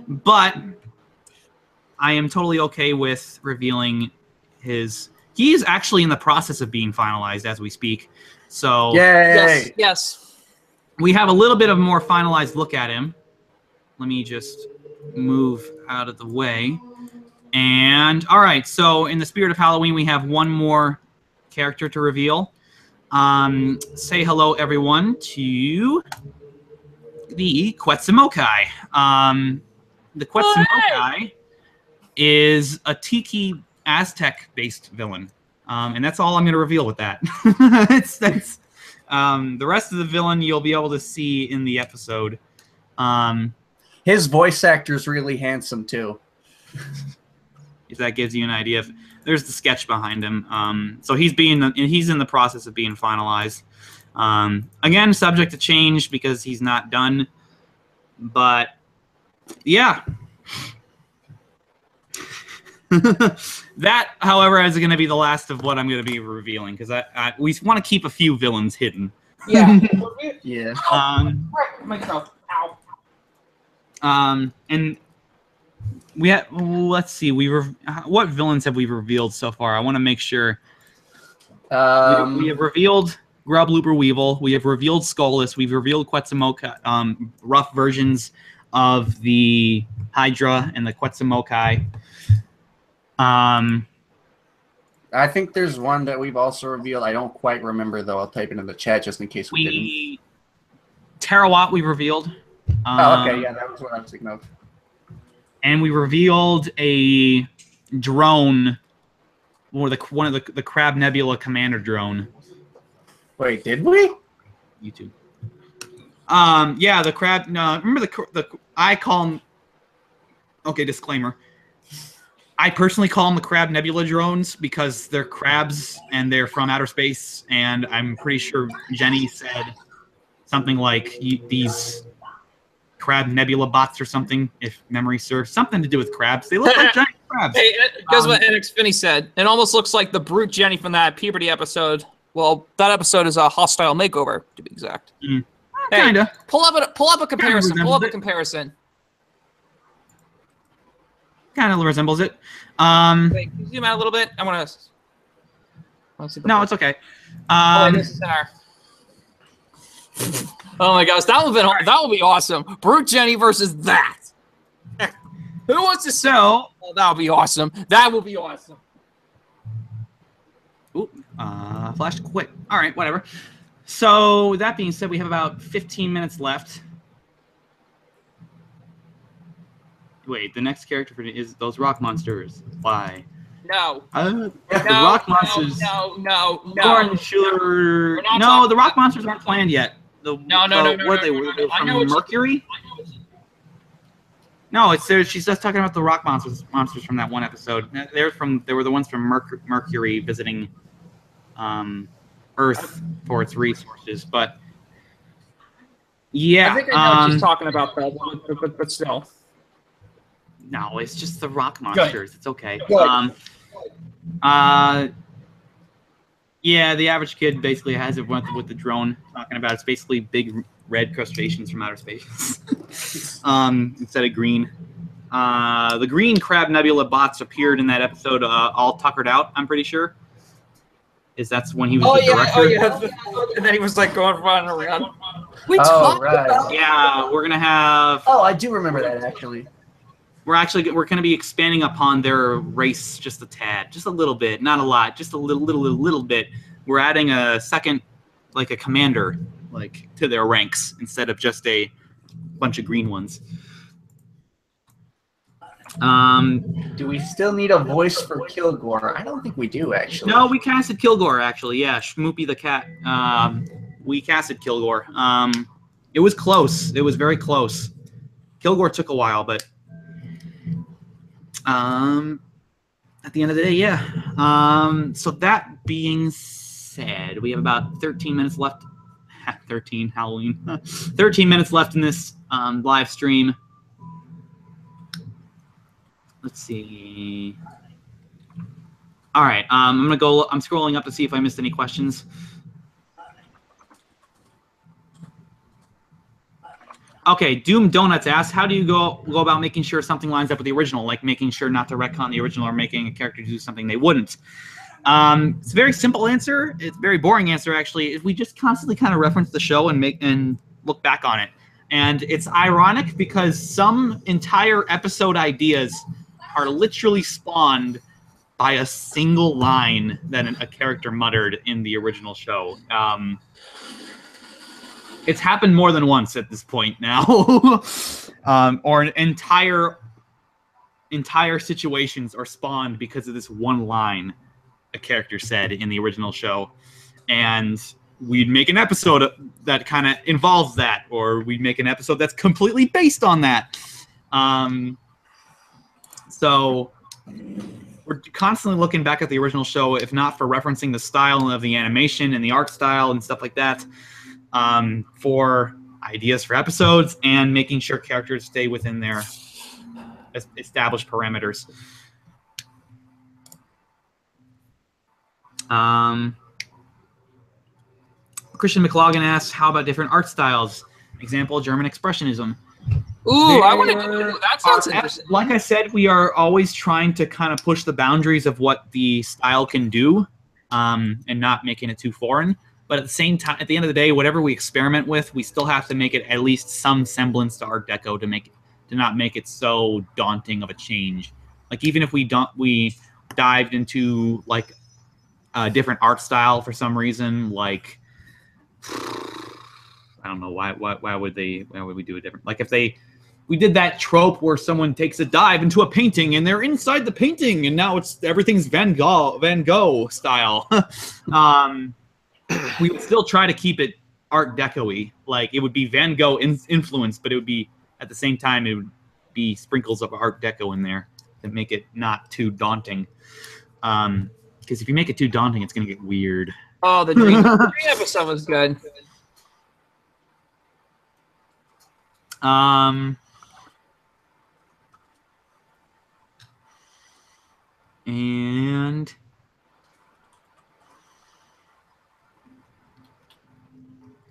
but I am totally okay with revealing his... He is actually in the process of being finalized as we speak. So... Yay! Yes. We have a little bit of a more finalized look at him. Let me just move out of the way. And, all right, so in the spirit of Halloween, we have one more character to reveal. Say hello, everyone, to the Quetzalcoatl. The Quetzalcoatl is a Tiki Aztec-based villain. And that's all I'm going to reveal with that. The rest of the villain you'll be able to see in the episode. His voice actor is really handsome too. If that gives you an idea. There's the sketch behind him. So he's in the process of being finalized. Again, subject to change because he's not done. But yeah. That, however, is going to be the last of what I'm going to be revealing because we want to keep a few villains hidden. Yeah. Yeah. Myself. Ow. And we have. Let's see. What villains have we revealed so far? I want to make sure. We have revealed Grub Looper Weevil. We have revealed Skullus. We've revealed Quetzalcoatl. Rough versions of the Hydra and the Quetzalcoatl. I think there's one that we've also revealed. I don't quite remember, though. I'll type it in the chat just in case we didn't. Terawat we revealed. Oh, okay. Yeah, that was what I was thinking of. And we revealed a drone, or one of the Crab Nebula Commander drone. Wait, did we? YouTube. Yeah, the Crab... No, remember I call them... Okay, disclaimer. I personally call them the Crab Nebula drones because they're crabs and they're from outer space. And I'm pretty sure Jenny said something like these Crab Nebula bots or something, if memory serves. Something to do with crabs. They look like giant crabs. Hey, guess what NX Finney said? It almost looks like the brute Jenny from that puberty episode. Well, that episode is a Hostile Makeover, to be exact. Mm. Hey, Kinda. Pull up a comparison. Kinda Pull up a resembles it. comparison. Kind of resembles it. Wait, can you zoom out a little bit? I want to. No, it's okay. This is in our... Oh my gosh, that would be awesome. Brute Jenny versus that. Who wants to sell? Oh, that would be awesome. That would be awesome. Ooh, flashed quick. All right, whatever. So that being said, we have about 15 minutes left. Wait, the next character is those rock monsters. Why? No. The rock monsters. No. Lauren Schuler. No, the rock monsters aren't planned yet. No. What are they? Were they from Mercury? No, she's just talking about the rock monsters from that one episode. They were the ones from Mercury visiting Earth for its resources. But yeah, I think I know what she's talking about, though, but still. No, it's just the rock monsters. Good. It's okay. Yeah, the average kid basically has it with the drone talking about. It's basically big red crustaceans from outer space instead of green. The green Crab Nebula bots appeared in that episode, all tuckered out. I'm pretty sure. That's when he was the director. Oh yeah, and then he was like going running around. Yeah, we're gonna have. Oh, I do remember that actually. We're going to be expanding upon their race just a tad, just a little bit, not a lot, just a little bit. We're adding a second, like a commander, like to their ranks instead of just a bunch of green ones. Do we still need a voice for Kilgore? I don't think we do actually. No, we casted Kilgore actually. Yeah, Schmoopy the cat. We casted Kilgore. It was close. It was very close. Kilgore took a while, but. At the end of the day, yeah. So that being said, we have about 13 minutes left. 13 Halloween. 13 minutes left in this live stream. Let's see. All right. I'm gonna go. I'm scrolling up to see if I missed any questions. Okay, Doom Donuts asks, how do you go about making sure something lines up with the original, like making sure not to retcon the original or making a character do something they wouldn't? It's a very simple answer. It's a very boring answer, actually. We just constantly kind of reference the show and look back on it. And it's ironic because some entire episode ideas are literally spawned by a single line that a character muttered in the original show. It's happened more than once at this point now, or entire situations are spawned because of this one line a character said in the original show, and we'd make an episode that kind of involves that, or we'd make an episode that's completely based on that. So we're constantly looking back at the original show, if not for referencing the style of the animation and the art style and stuff like that. For ideas for episodes and making sure characters stay within their established parameters. Christian McLaughlin asks, how about different art styles? Example, German Expressionism. Ooh, I want to. That sounds interesting. Like I said, we are always trying to kind of push the boundaries of what the style can do, and not making it too foreign. But at the same time, at the end of the day, whatever we experiment with, we still have to make it at least some semblance to Art Deco to not make it so daunting of a change. Like even if we dived into like a different art style for some reason, like I don't know why would we do it different? Like if we did that trope where someone takes a dive into a painting and they're inside the painting and now everything's Van Gogh style. We would still try to keep it Art Deco-y. Like it would be Van Gogh influenced, but it would be at the same time it would be sprinkles of Art Deco in there to make it not too daunting. Because if you make it too daunting, it's gonna get weird. Oh, the dream episode was good. And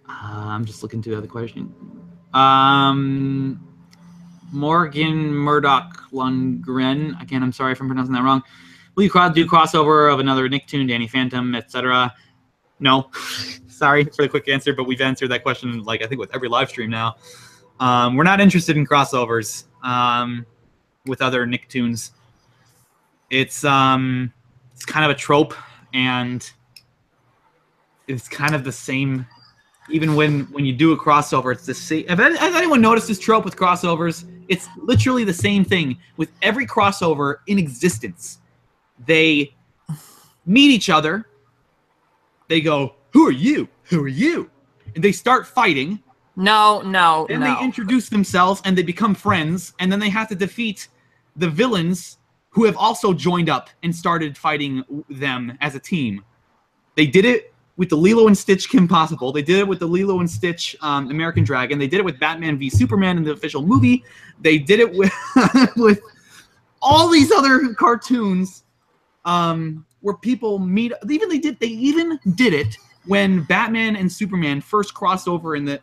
I'm just looking to the other question. Morgan Murdoch Lundgren. Again, I'm sorry if I'm pronouncing that wrong. Will you do crossover of another Nicktoon, Danny Phantom, etc.? No. Sorry for the quick answer, but we've answered that question, like, I think with every live stream now. We're not interested in crossovers with other Nicktoons. It's kind of a trope, and it's kind of the same. Even when you do a crossover, it's the same. Has anyone noticed this trope with crossovers? It's literally the same thing with every crossover in existence. They meet each other. They go, "Who are you? Who are you?" And they start fighting. No. And they introduce themselves, and they become friends. And then they have to defeat the villains who have also joined up and started fighting them as a team. They did it with the Lilo and Stitch Kim Possible. They did it with the Lilo and Stitch American Dragon. They did it with Batman v Superman in the official movie. They did it with with all these other cartoons where people meet. They even did it when Batman and Superman first crossed over in the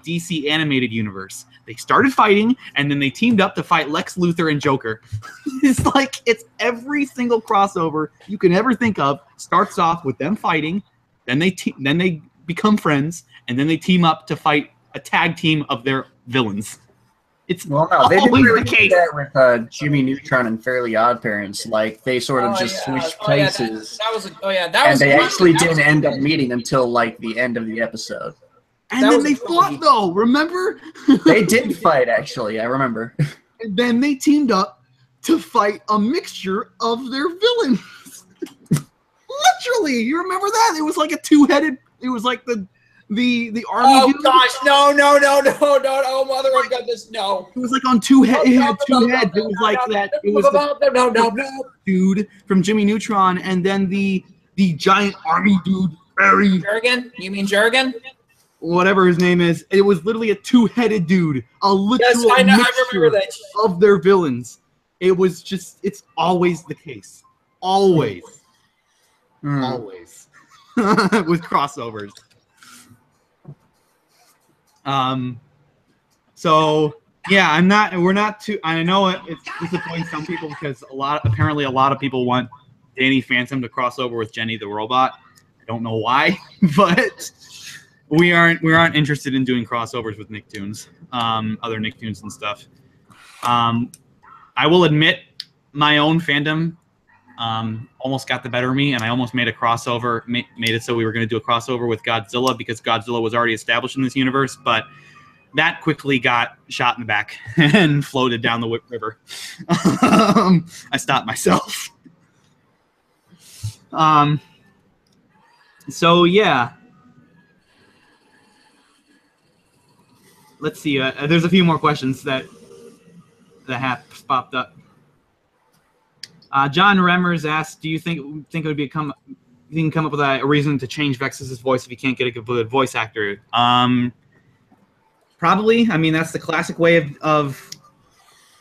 DC animated universe. They started fighting, and then they teamed up to fight Lex Luthor and Joker. It's every single crossover you can ever think of starts off with them fighting. Then they become friends, and then they team up to fight a tag team of their villains. It's they didn't really do that with Jimmy Neutron and Fairly Odd Parents. Like, they sort of switched places. And they actually didn't end up meeting until like the end of the episode. And then they fought, though. Remember? They did fight, actually. I remember. And then they teamed up to fight a mixture of their villains. Literally, you remember that? It was like a two-headed. It was like the army. Oh dude. Gosh, no! Oh mother of goodness, no! It was like on two heads. It had two heads. It was like that. It was no. Dude from Jimmy Neutron, and then the giant army dude, Barry. Jurgen? You mean Jurgen? Whatever his name is. It was literally a two-headed dude. A literal mixture of their villains. It was just. It's always the case. Always. Always. With crossovers. So yeah, we're not too, I know it's disappointing some people because apparently a lot of people want Danny Phantom to cross over with Jenny the Robot. I don't know why, but we aren't interested in doing crossovers with Nicktoons, other Nicktoons and stuff. I will admit my own fandom almost got the better of me, and I almost made a crossover, made it so we were going to do a crossover with Godzilla because Godzilla was already established in this universe, but that quickly got shot in the back and floated down the river. I stopped myself. So yeah. Let's see. There's a few more questions that have popped up. John Remmers asked, "Do you think it would come up with a reason to change Vexus's voice if you can't get a good voice actor?" Probably. I mean, that's the classic way of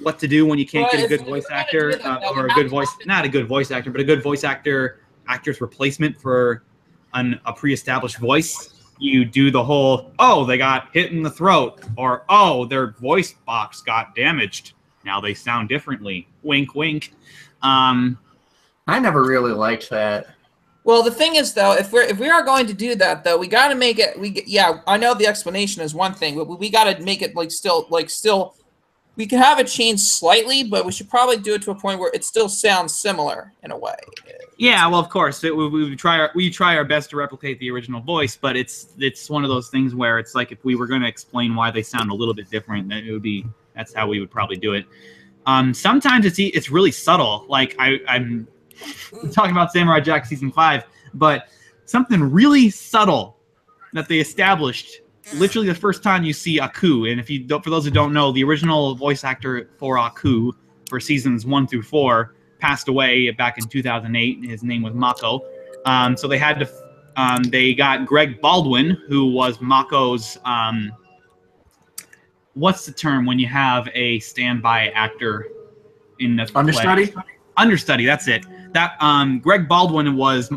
what to do when you can't get a good voice actor or a good voice, not a good voice actor, but a good voice actor's replacement for a pre-established voice. You do the whole, oh, they got hit in the throat, or oh, their voice box got damaged. Now they sound differently. Wink, wink. I never really liked that. Well, the thing is, though, if we are going to do that, though, we got to make it. I know the explanation is one thing, but we got to make it still. We can have it change slightly, but we should probably do it to a point where it still sounds similar in a way. Yeah, well, of course, we try our best to replicate the original voice, but it's one of those things where it's like if we were going to explain why they sound a little bit different, then that's how we would probably do it. Sometimes it's really subtle. Like I'm talking about Samurai Jack season 5, but something really subtle that they established literally the first time you see Aku. And for those who don't know, the original voice actor for Aku for seasons 1 through 4 passed away back in 2008. His name was Mako. So they had to they got Greg Baldwin, who was Mako's what's the term when you have a standby actor in the understudy? Play? Understudy, that's it. That Greg Baldwin was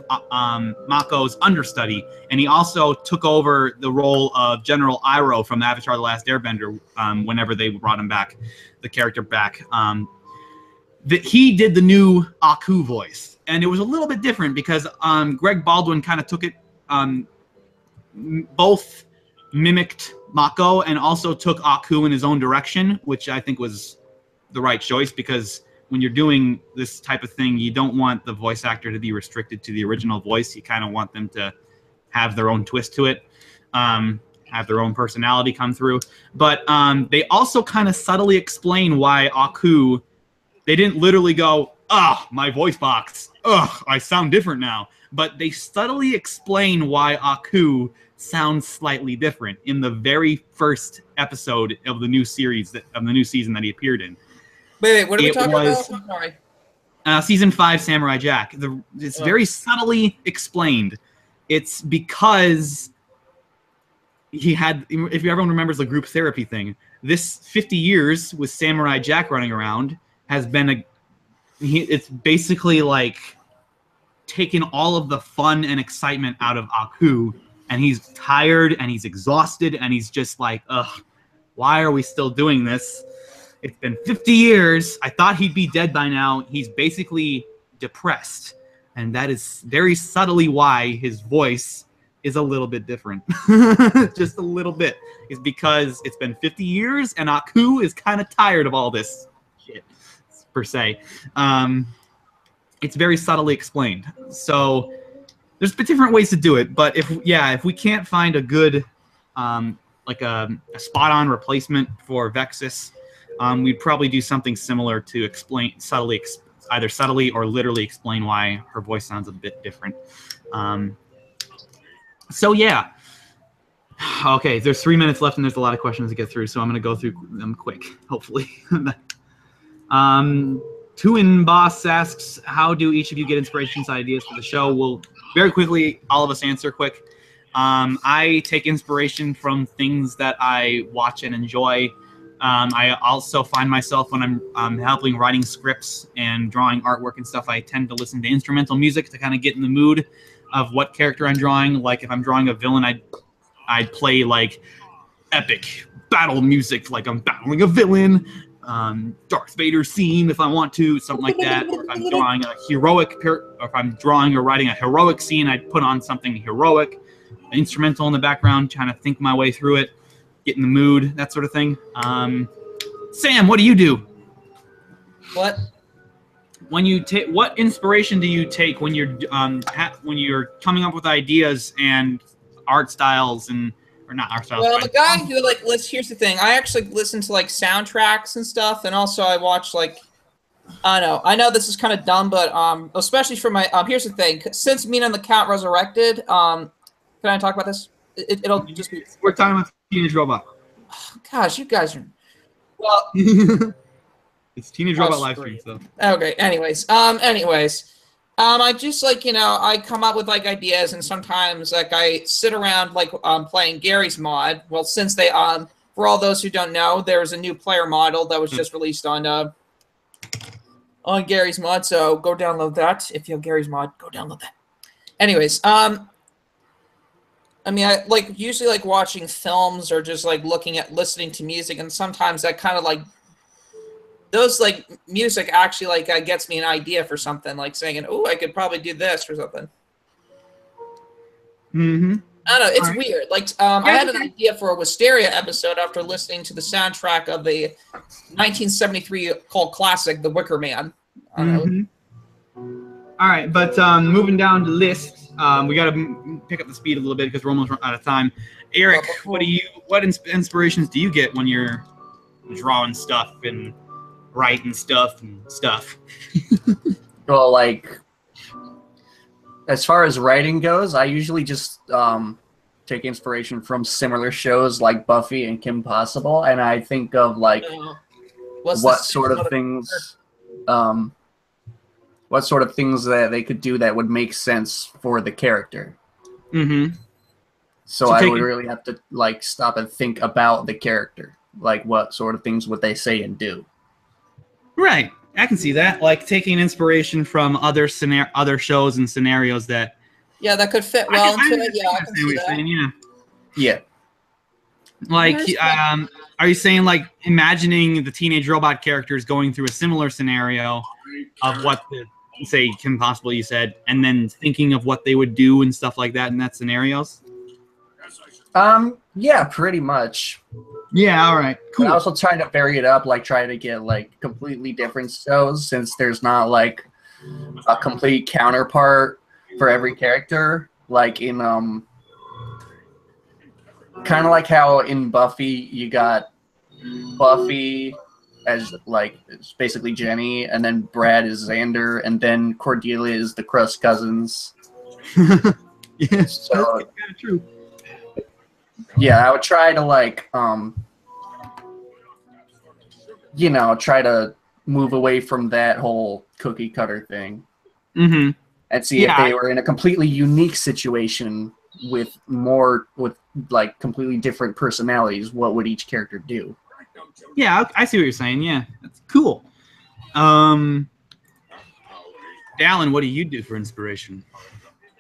Mako's understudy, and he also took over the role of General Iroh from Avatar: The Last Airbender whenever they brought him back, the character back. He did the new Aku voice. and it was a little bit different because Greg Baldwin kind of took it, both mimicked Mako and also took Aku in his own direction, which I think was the right choice, because when you're doing this type of thing, you don't want the voice actor to be restricted to the original voice. You kind of want them to have their own twist to it, have their own personality come through. But they also kind of subtly explain why Aku, they didn't literally go, my voice box, I sound different now. But they subtly explain why Aku sounds slightly different in the very first episode of the new series, of the new season that he appeared in. Wait, what are we talking about? I'm sorry. Season 5, Samurai Jack. It's very subtly explained. It's because he had, if everyone remembers the group therapy thing, this 50 years with Samurai Jack running around has been it's basically like taken all of the fun and excitement out of Aku, and he's tired and he's exhausted and he's just like, why are we still doing this? It's been 50 years. I thought he'd be dead by now. He's basically depressed, and that is very subtly why his voice is a little bit different. Just a little bit. It's because it's been 50 years and Aku is kind of tired of all this shit, per se. It's very subtly explained. So there's different ways to do it, but if we can't find a good like a spot-on replacement for Vexus, we'd probably do something similar to explain either subtly or literally explain why her voice sounds a bit different. So yeah. Okay, there's 3 minutes left and there's a lot of questions to get through, so I'm going to go through them quick, hopefully. Tuin Boss asks, how do each of you get inspirations and ideas for the show? We'll very quickly, all of us answer quick. I take inspiration from things that I watch and enjoy. I also find myself when I'm helping writing scripts and drawing artwork and stuff, I tend to listen to instrumental music to kind of get in the mood of what character I'm drawing. Like if I'm drawing a villain, I'd play like epic battle music, like I'm battling a villain. Darth Vader scene if I want to, something like that. Or if I'm drawing a heroic, or if I'm drawing or writing a heroic scene, I'd put on something heroic, an instrumental in the background, trying to think my way through it, get in the mood, that sort of thing. Sam, what do you do? What? When you take, what inspiration do you take when you're coming up with ideas and art styles and? Or not art styles. Well, the guy who here's the thing. I actually listen to like soundtracks and stuff, and also I watch like, I know this is kind of dumb, but especially for my here's the thing. Since Mina and the Cat resurrected, can I talk about this? It'll just be. We're talking about Teenage Robot. Gosh, you guys are. Well, it's Teenage Robot live stream stuff. Okay. Anyways. I just I come up with like ideas, and sometimes like I sit around like playing Gary's mod. Well, since they for all those who don't know, there's a new player model that was just released on Gary's mod. So go download that. If you have Gary's mod, go download that. Anyways, I usually like watching films or just like listening to music, and sometimes that kind of like. Those like music actually like gets me an idea for something, like saying, "Oh, I could probably do this or something." Mm-hmm. I don't know. It's weird. Like I had an idea for a Wisteria episode after listening to the soundtrack of the 1973 cult classic, The Wicker Man. I don't know. All right, but moving down the list, we got to pick up the speed a little bit because we're almost out of time. Eric, what inspirations do you get when you're drawing stuff and writing stuff and stuff? Well, like, as far as writing goes, I usually just take inspiration from similar shows like Buffy and Kim Possible, and I think of like what sort of things that they could do that would make sense for the character. So I would really have to like stop and think about the character, like what sort of things would they say and do. Right, I can see that. Like taking inspiration from other shows and scenarios that. Yeah, that could fit well into it. Yeah, I can see that. Yeah. Like, are you saying like imagining the Teenage Robot characters going through a similar scenario of what say Kim Possible, you said, and then thinking of what they would do and stuff like that in that scenarios? Yeah, pretty much. Yeah, all right, cool. But also trying to vary it up, like try to get like completely different shows, since there's not like a complete counterpart for every character. Like in kind of like how in Buffy you got Buffy as like it's basically Jenny, and then Brad is Xander, and then Cordelia is the Crust cousins. Yeah, So that's kind of true. yeah, I would try to like you know, try to move away from that whole cookie cutter thing. Mm-hmm. And see if they were in a completely unique situation with like completely different personalities, what would each character do? Yeah, I see what you're saying. Yeah, that's cool. Alan, what do you do for inspiration?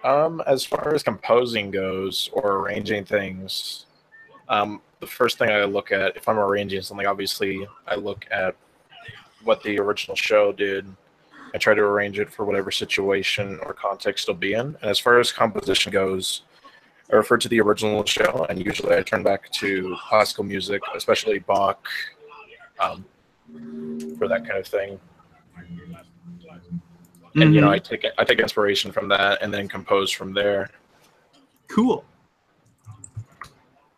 As far as composing goes or arranging things, the first thing I look at, if I'm arranging something, obviously I look at what the original show did. I try to arrange it for whatever situation or context it'll be in. And as far as composition goes, I refer to the original show, and usually I turn back to classical music, especially Bach, for that kind of thing. And you know, I take inspiration from that and then compose from there. Cool.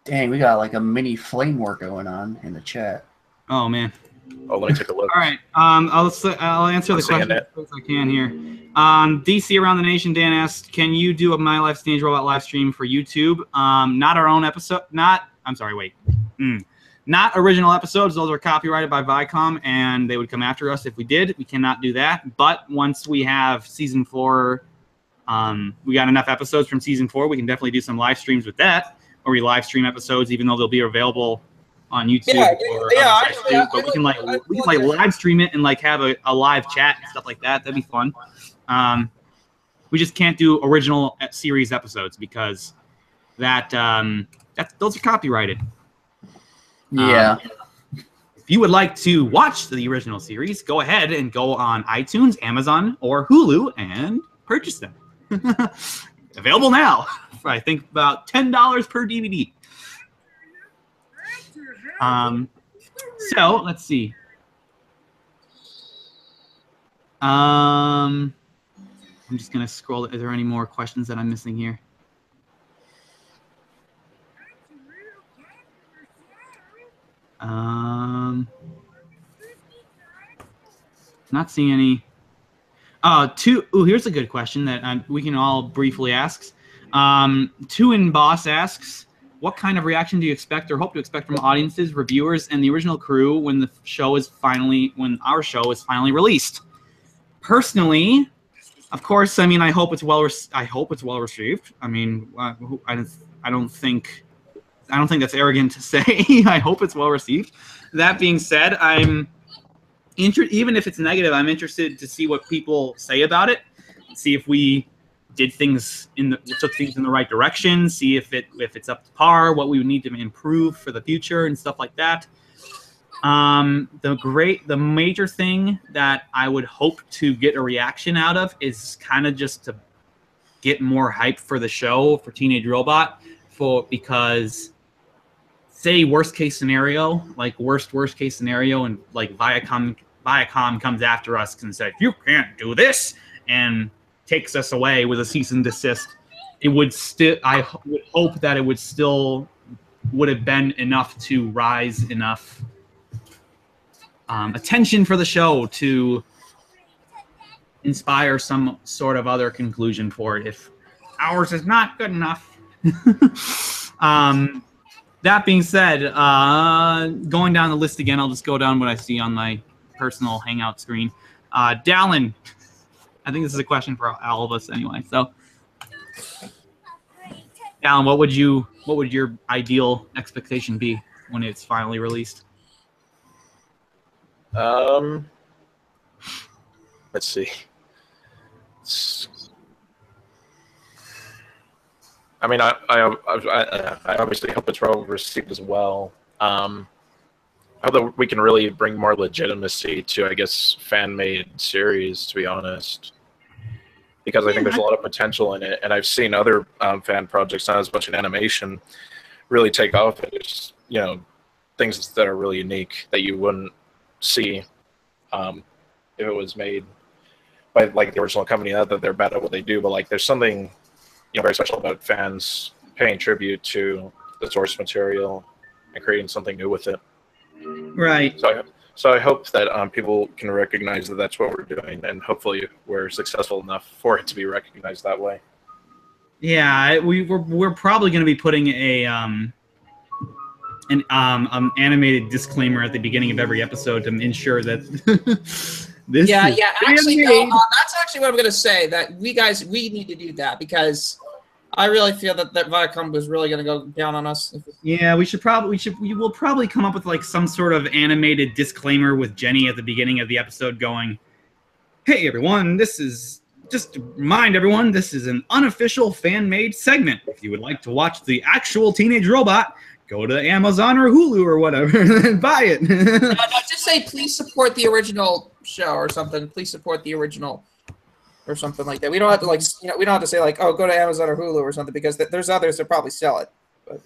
Dang, we got like a mini flame war going on in the chat. Oh man. Oh, let me take a look. All right. I'll answer the question as best I can here. DC Around the Nation, Dan asked, can you do a My Life Teenage Robot live stream for YouTube? Not our own episode. Not original episodes. Those are copyrighted by Viacom, and they would come after us if we did. We cannot do that. But once we have season 4, we got enough episodes from season 4, we can definitely do some live streams with that, or we live stream episodes, even though they'll be available on YouTube. But we can live stream it and like have a live chat and stuff like that. That'd be fun. We just can't do original series episodes because those are copyrighted. Yeah. If you would like to watch the original series, go ahead and go on iTunes, Amazon, or Hulu and purchase them. Available now for I think about $10 per DVD. So let's see. I'm just gonna scroll. Is there any more questions that I'm missing here? Not seeing any. Here's a good question that we can all briefly ask. Two in Boss asks, what kind of reaction do you expect or hope to expect from audiences, reviewers, and the original crew when our show is finally released? Personally, of course, I mean, I hope it's well received. I mean, I don't think that's arrogant to say. I hope it's well received. That being said, even if it's negative, I'm interested to see what people say about it. See if we took things in the right direction. See if it's up to par. What we would need to improve for the future and stuff like that. The major thing that I would hope to get a reaction out of is kind of just to get more hype for the show for Teenage Robot, because say worst case scenario, like worst case scenario, and like Viacom comes after us and says, you can't do this, and takes us away with a cease and desist. I would hope that it would have been enough to rise enough attention for the show to inspire some sort of other conclusion for it if ours is not good enough. That being said, going down the list again, I'll just go down what I see on my personal Hangout screen. Dallin, I think this is a question for all of us anyway. So, Dallin, what would your ideal expectation be when it's finally released? Let's see. I mean, I obviously hope it's well received as well. I hope that we can really bring more legitimacy to, I guess, fan-made series, to be honest. because I think there's a lot of potential in it, and I've seen other fan projects, not as much in animation, really take off. And there's, you know, things that are really unique that you wouldn't see if it was made by like the original company. Not that they're bad at what they do, but like there's something, you know, very special about fans paying tribute to the source material and creating something new with it. Right. So I hope that people can recognize that that's what we're doing, and hopefully we're successful enough for it to be recognized that way. Yeah, we're probably going to be putting a an animated disclaimer at the beginning of every episode to ensure that this. Yeah. Actually, that's actually what I'm going to say. That we need to do that, because I really feel that Viacom was really going to go down on us. Yeah, we will probably come up with like some sort of animated disclaimer with Jenny at the beginning of the episode going, "Hey everyone, this is just to remind everyone, this is an unofficial fan-made segment. If you would like to watch the actual Teenage Robot, go to Amazon or Hulu or whatever and buy it." No, just say please support the original show or something. Please support the original. Or something like that. We don't have to we don't have to say like, oh, go to Amazon or Hulu or something, because there's others that probably sell it. But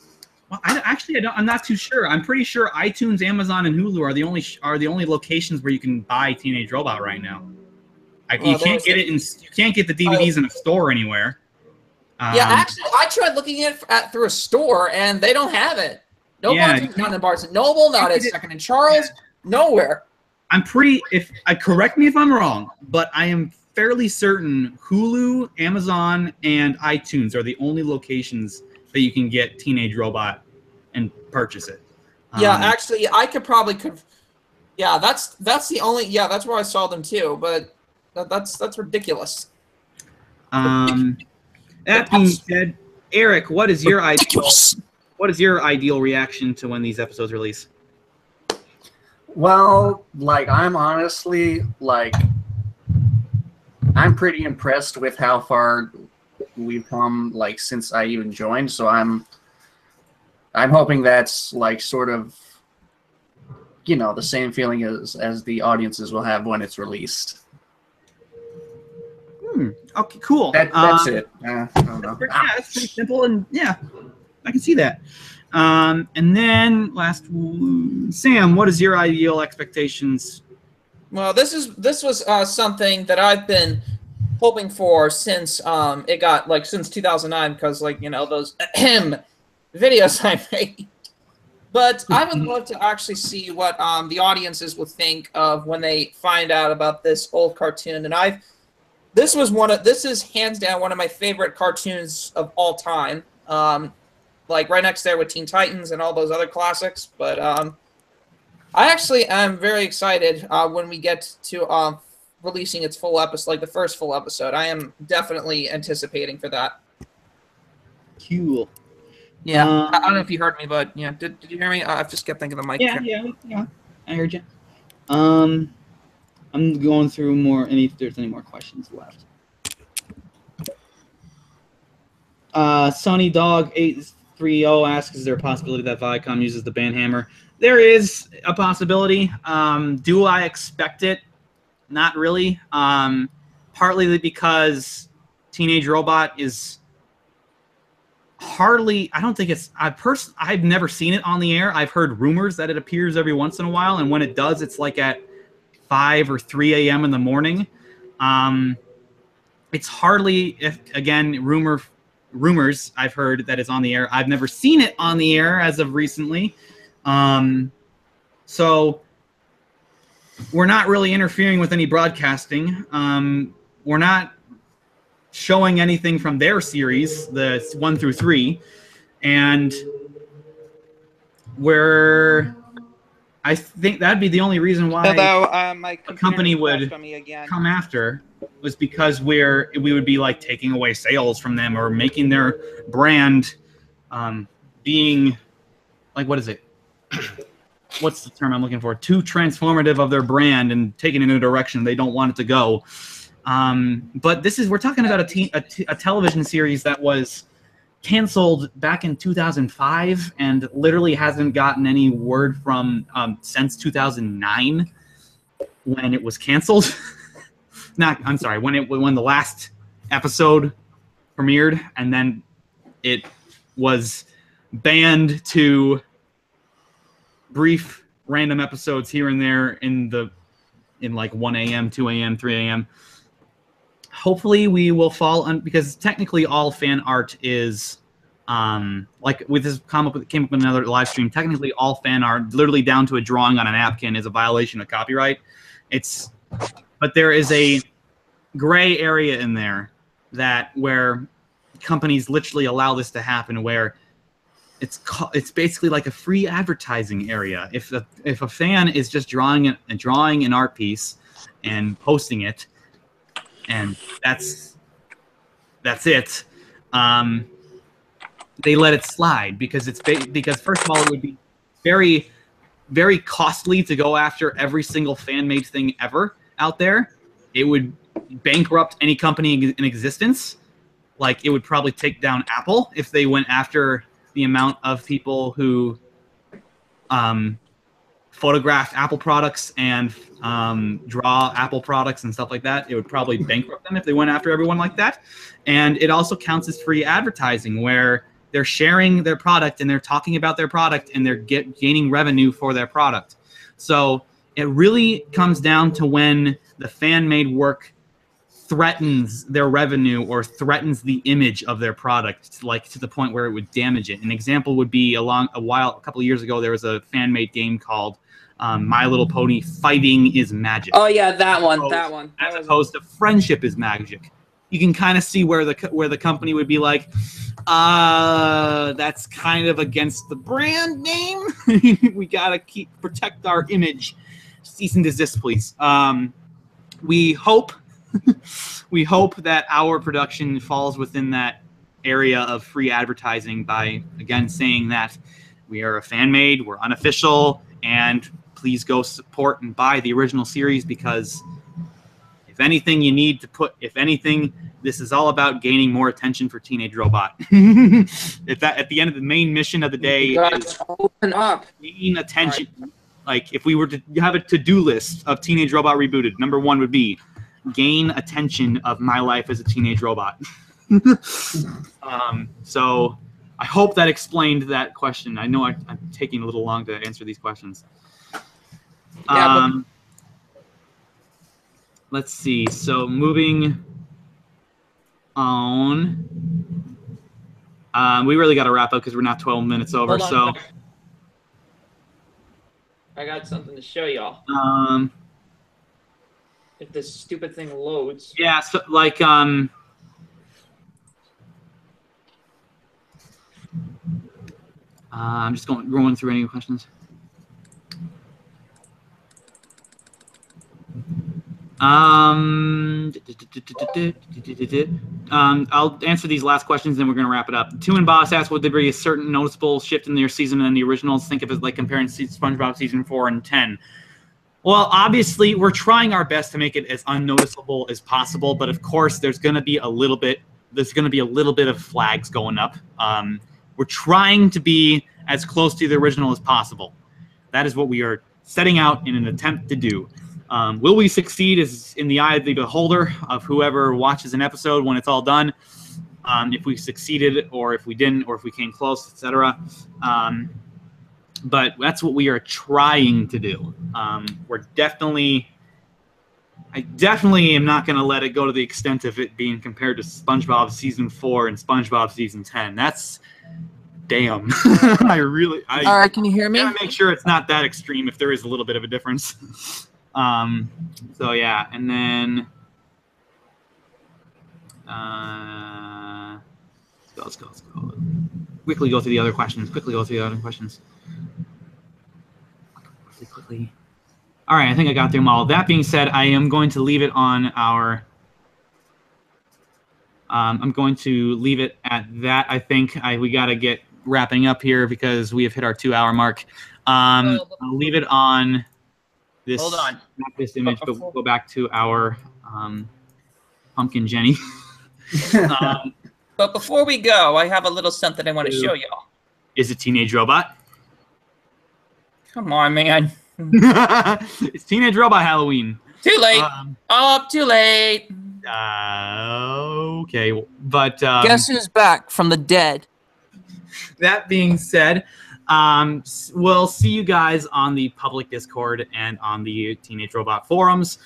well, I'm not too sure. I'm pretty sure iTunes, Amazon, and Hulu are the only locations where you can buy Teenage Robot right now. You can't get the DVDs in a store anywhere. Yeah, actually, I tried looking at through a store and they don't have it. No, not in Barnes & Noble, not at Second and Charles, nowhere. Correct me if I'm wrong, but I am fairly certain Hulu, Amazon, and iTunes are the only locations that you can get Teenage Robot and purchase it. Yeah, actually, I could. Yeah, that's the only. Yeah, that's where I saw them too. But that's ridiculous. That being said, Eric, what is your ideal reaction to when these episodes release? Well, like I'm honestly like. I'm pretty impressed with how far we've come, like since I even joined. So I'm hoping that's like sort of, you know, the same feeling as the audiences will have when it's released. Okay, cool. That's it. I don't know. Yeah, it's pretty simple, and yeah, I can see that. And then last, Sam, what is your ideal expectations? Well, this was something that I've been hoping for since since 2009, because like, you know, those videos I made. But I would love to actually see what the audiences will think of when they find out about this old cartoon. And this is hands down one of my favorite cartoons of all time. Like right next there with Teen Titans and all those other classics. But I actually am very excited when we get to releasing its full episode, like the first full episode. I am definitely anticipating for that. Cool. Yeah, I don't know if you heard me, but yeah, did you hear me? I just kept thinking the mic. Yeah, I heard you. I'm going through more, and if there's any more questions left. Sunny Dog 830 asks, is there a possibility that Viacom uses the banhammer? There is a possibility. Do I expect it? Not really. Partly because Teenage Robot is hardly. I don't think it's. I've never seen it on the air. I've heard rumors that it appears every once in a while, and when it does, it's like at 5 or 3 a.m. in the morning. It's hardly. Again, rumors. I've heard that it's on the air. I've never seen it on the air as of recently. So we're not really interfering with any broadcasting. We're not showing anything from their series, the 1 through 3, and I think that'd be the only reason why my a company would come after, was because we would be like taking away sales from them or making their brand being like, what is it? What's the term I'm looking for? Too transformative of their brand and taking it in a direction they don't want it to go. But we're talking about a television series that was canceled back in 2005 and literally hasn't gotten any word from since 2009 when it was canceled. I'm sorry, when the last episode premiered, and then it was banned to brief random episodes here and there in like 1 a.m., 2 a.m., 3 a.m. Hopefully we will fall on, because technically all fan art is like with this came up with another live stream, technically all fan art, literally down to a drawing on a napkin, is a violation of copyright. But there is a gray area in there where companies literally allow this to happen, where it's basically like a free advertising area. If a fan is just drawing an art piece and posting it, and that's it, they let it slide because first of all, it would be very, very costly to go after every single fan-made thing ever out there. It would bankrupt any company in existence. Like, it would probably take down Apple if they went after the amount of people who photographed Apple products and draw Apple products and stuff like that. It would probably bankrupt them if they went after everyone like that. And it also counts as free advertising, where they're sharing their product and they're talking about their product and they're gaining revenue for their product. So it really comes down to when the fan-made work threatens their revenue or threatens the image of their product, like to the point where it would damage it. An example would be a couple of years ago, there was a fan-made game called My Little Pony Fighting is Magic. Oh yeah, that one. As opposed to Friendship is Magic. You can kind of see where the company would be like, that's kind of against the brand name. We gotta protect our image. Cease and desist, please. We hope that our production falls within that area of free advertising by, again, saying that we are a fan-made, we're unofficial, and please go support and buy the original series, because if anything, this is all about gaining more attention for Teenage Robot. At the end of the main mission of the day is open up, gain attention. Right. Like, if we were to have a to-do list of Teenage Robot Rebooted, number 1 would be gain attention of my life as a teenage robot. So I hope that explained that question. I know I'm taking a little long to answer these questions. Let's see. So moving on. We really got to wrap up because we're not 12 minutes over. So I got something to show y'all. If this stupid thing loads. Yeah, so like I'm just going through any questions. I'll answer these last questions, then we're going to wrap it up. Two and Boss asked, would there be a certain noticeable shift in their season and the originals? Think of it like comparing SpongeBob season 4 and 10. Well, obviously, we're trying our best to make it as unnoticeable as possible, but of course, there's going to be a little bit of flags going up. We're trying to be as close to the original as possible. That is what we are setting out in an attempt to do. Will we succeed is in the eye of the beholder of whoever watches an episode when it's all done. If we succeeded, or if we didn't, or if we came close, etc. But that's what we are trying to do. I definitely am not going to let it go to the extent of it being compared to SpongeBob season 4 and SpongeBob season 10. That's damn. All right, can you hear me? I gotta make sure it's not that extreme if there is a little bit of a difference. So yeah, and then let's go. Quickly go through the other questions. Quickly. All right, I think I got through them all. That being said, I am going to leave it on our. I'm going to leave it at that. I think we got to get wrapping up here because we have hit our 2-hour mark. I'll leave it on this. Hold on. Not this image, but we'll go back to our Pumpkin Jenny. But before we go, I have a little something I want to show y'all. Is it Teenage Robot? Come on, man. It's Teenage Robot Halloween. Too late. Too late. Okay, but Guess who's back from the dead? that being said, we'll see you guys on the public Discord and on the Teenage Robot forums.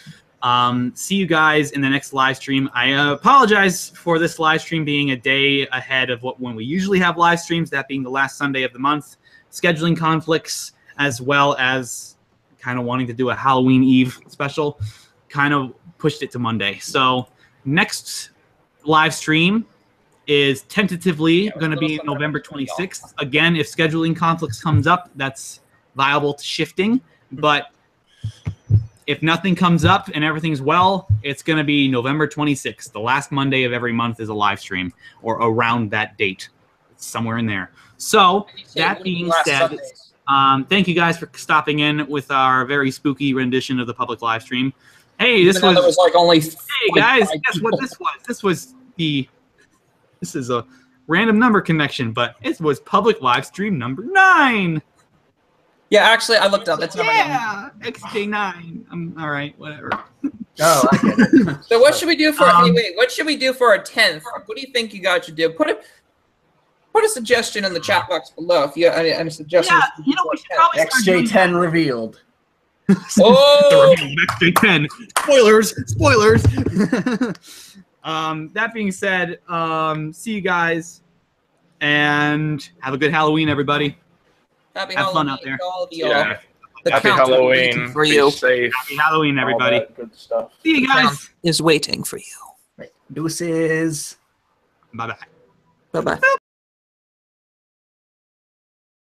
See you guys in the next live stream. I apologize for this live stream being a day ahead of when we usually have live streams, that being the last Sunday of the month. Scheduling conflicts, as well as kind of wanting to do a Halloween Eve special, kind of pushed it to Monday. So next live stream is tentatively going to be November 26th. Again, if scheduling conflicts comes up, that's viable to shifting. But if nothing comes up and everything's well, it's going to be November 26th. The last Monday of every month is a live stream, or around that date. It's somewhere in there. So that being said, thank you guys for stopping in with our very spooky rendition of the public live stream. Hey, this was like only. Hey guys, guess what this was? This is a random number connection, but it was public live stream number 9. Yeah, actually, I looked up. It's number 9. Yeah, XJ9. All right, whatever. Oh, I get it. So what should we do for? Hey, wait, what should we do for our 10th? What do you think you guys should do? Put a suggestion in the chat box below if you have any suggestions. Yeah, you know, we should probably start doing XJ10 revealed. Oh, the review of XJ10. Spoilers. That being said, see you guys, and have a good Halloween, everybody. Happy Have Halloween fun out there. to all of you. Yeah. The Happy count is Halloween. waiting for Be you. safe. Happy Halloween, all everybody. that good stuff. See you guys. Is waiting for you. Deuces. Bye-bye. Bye bye.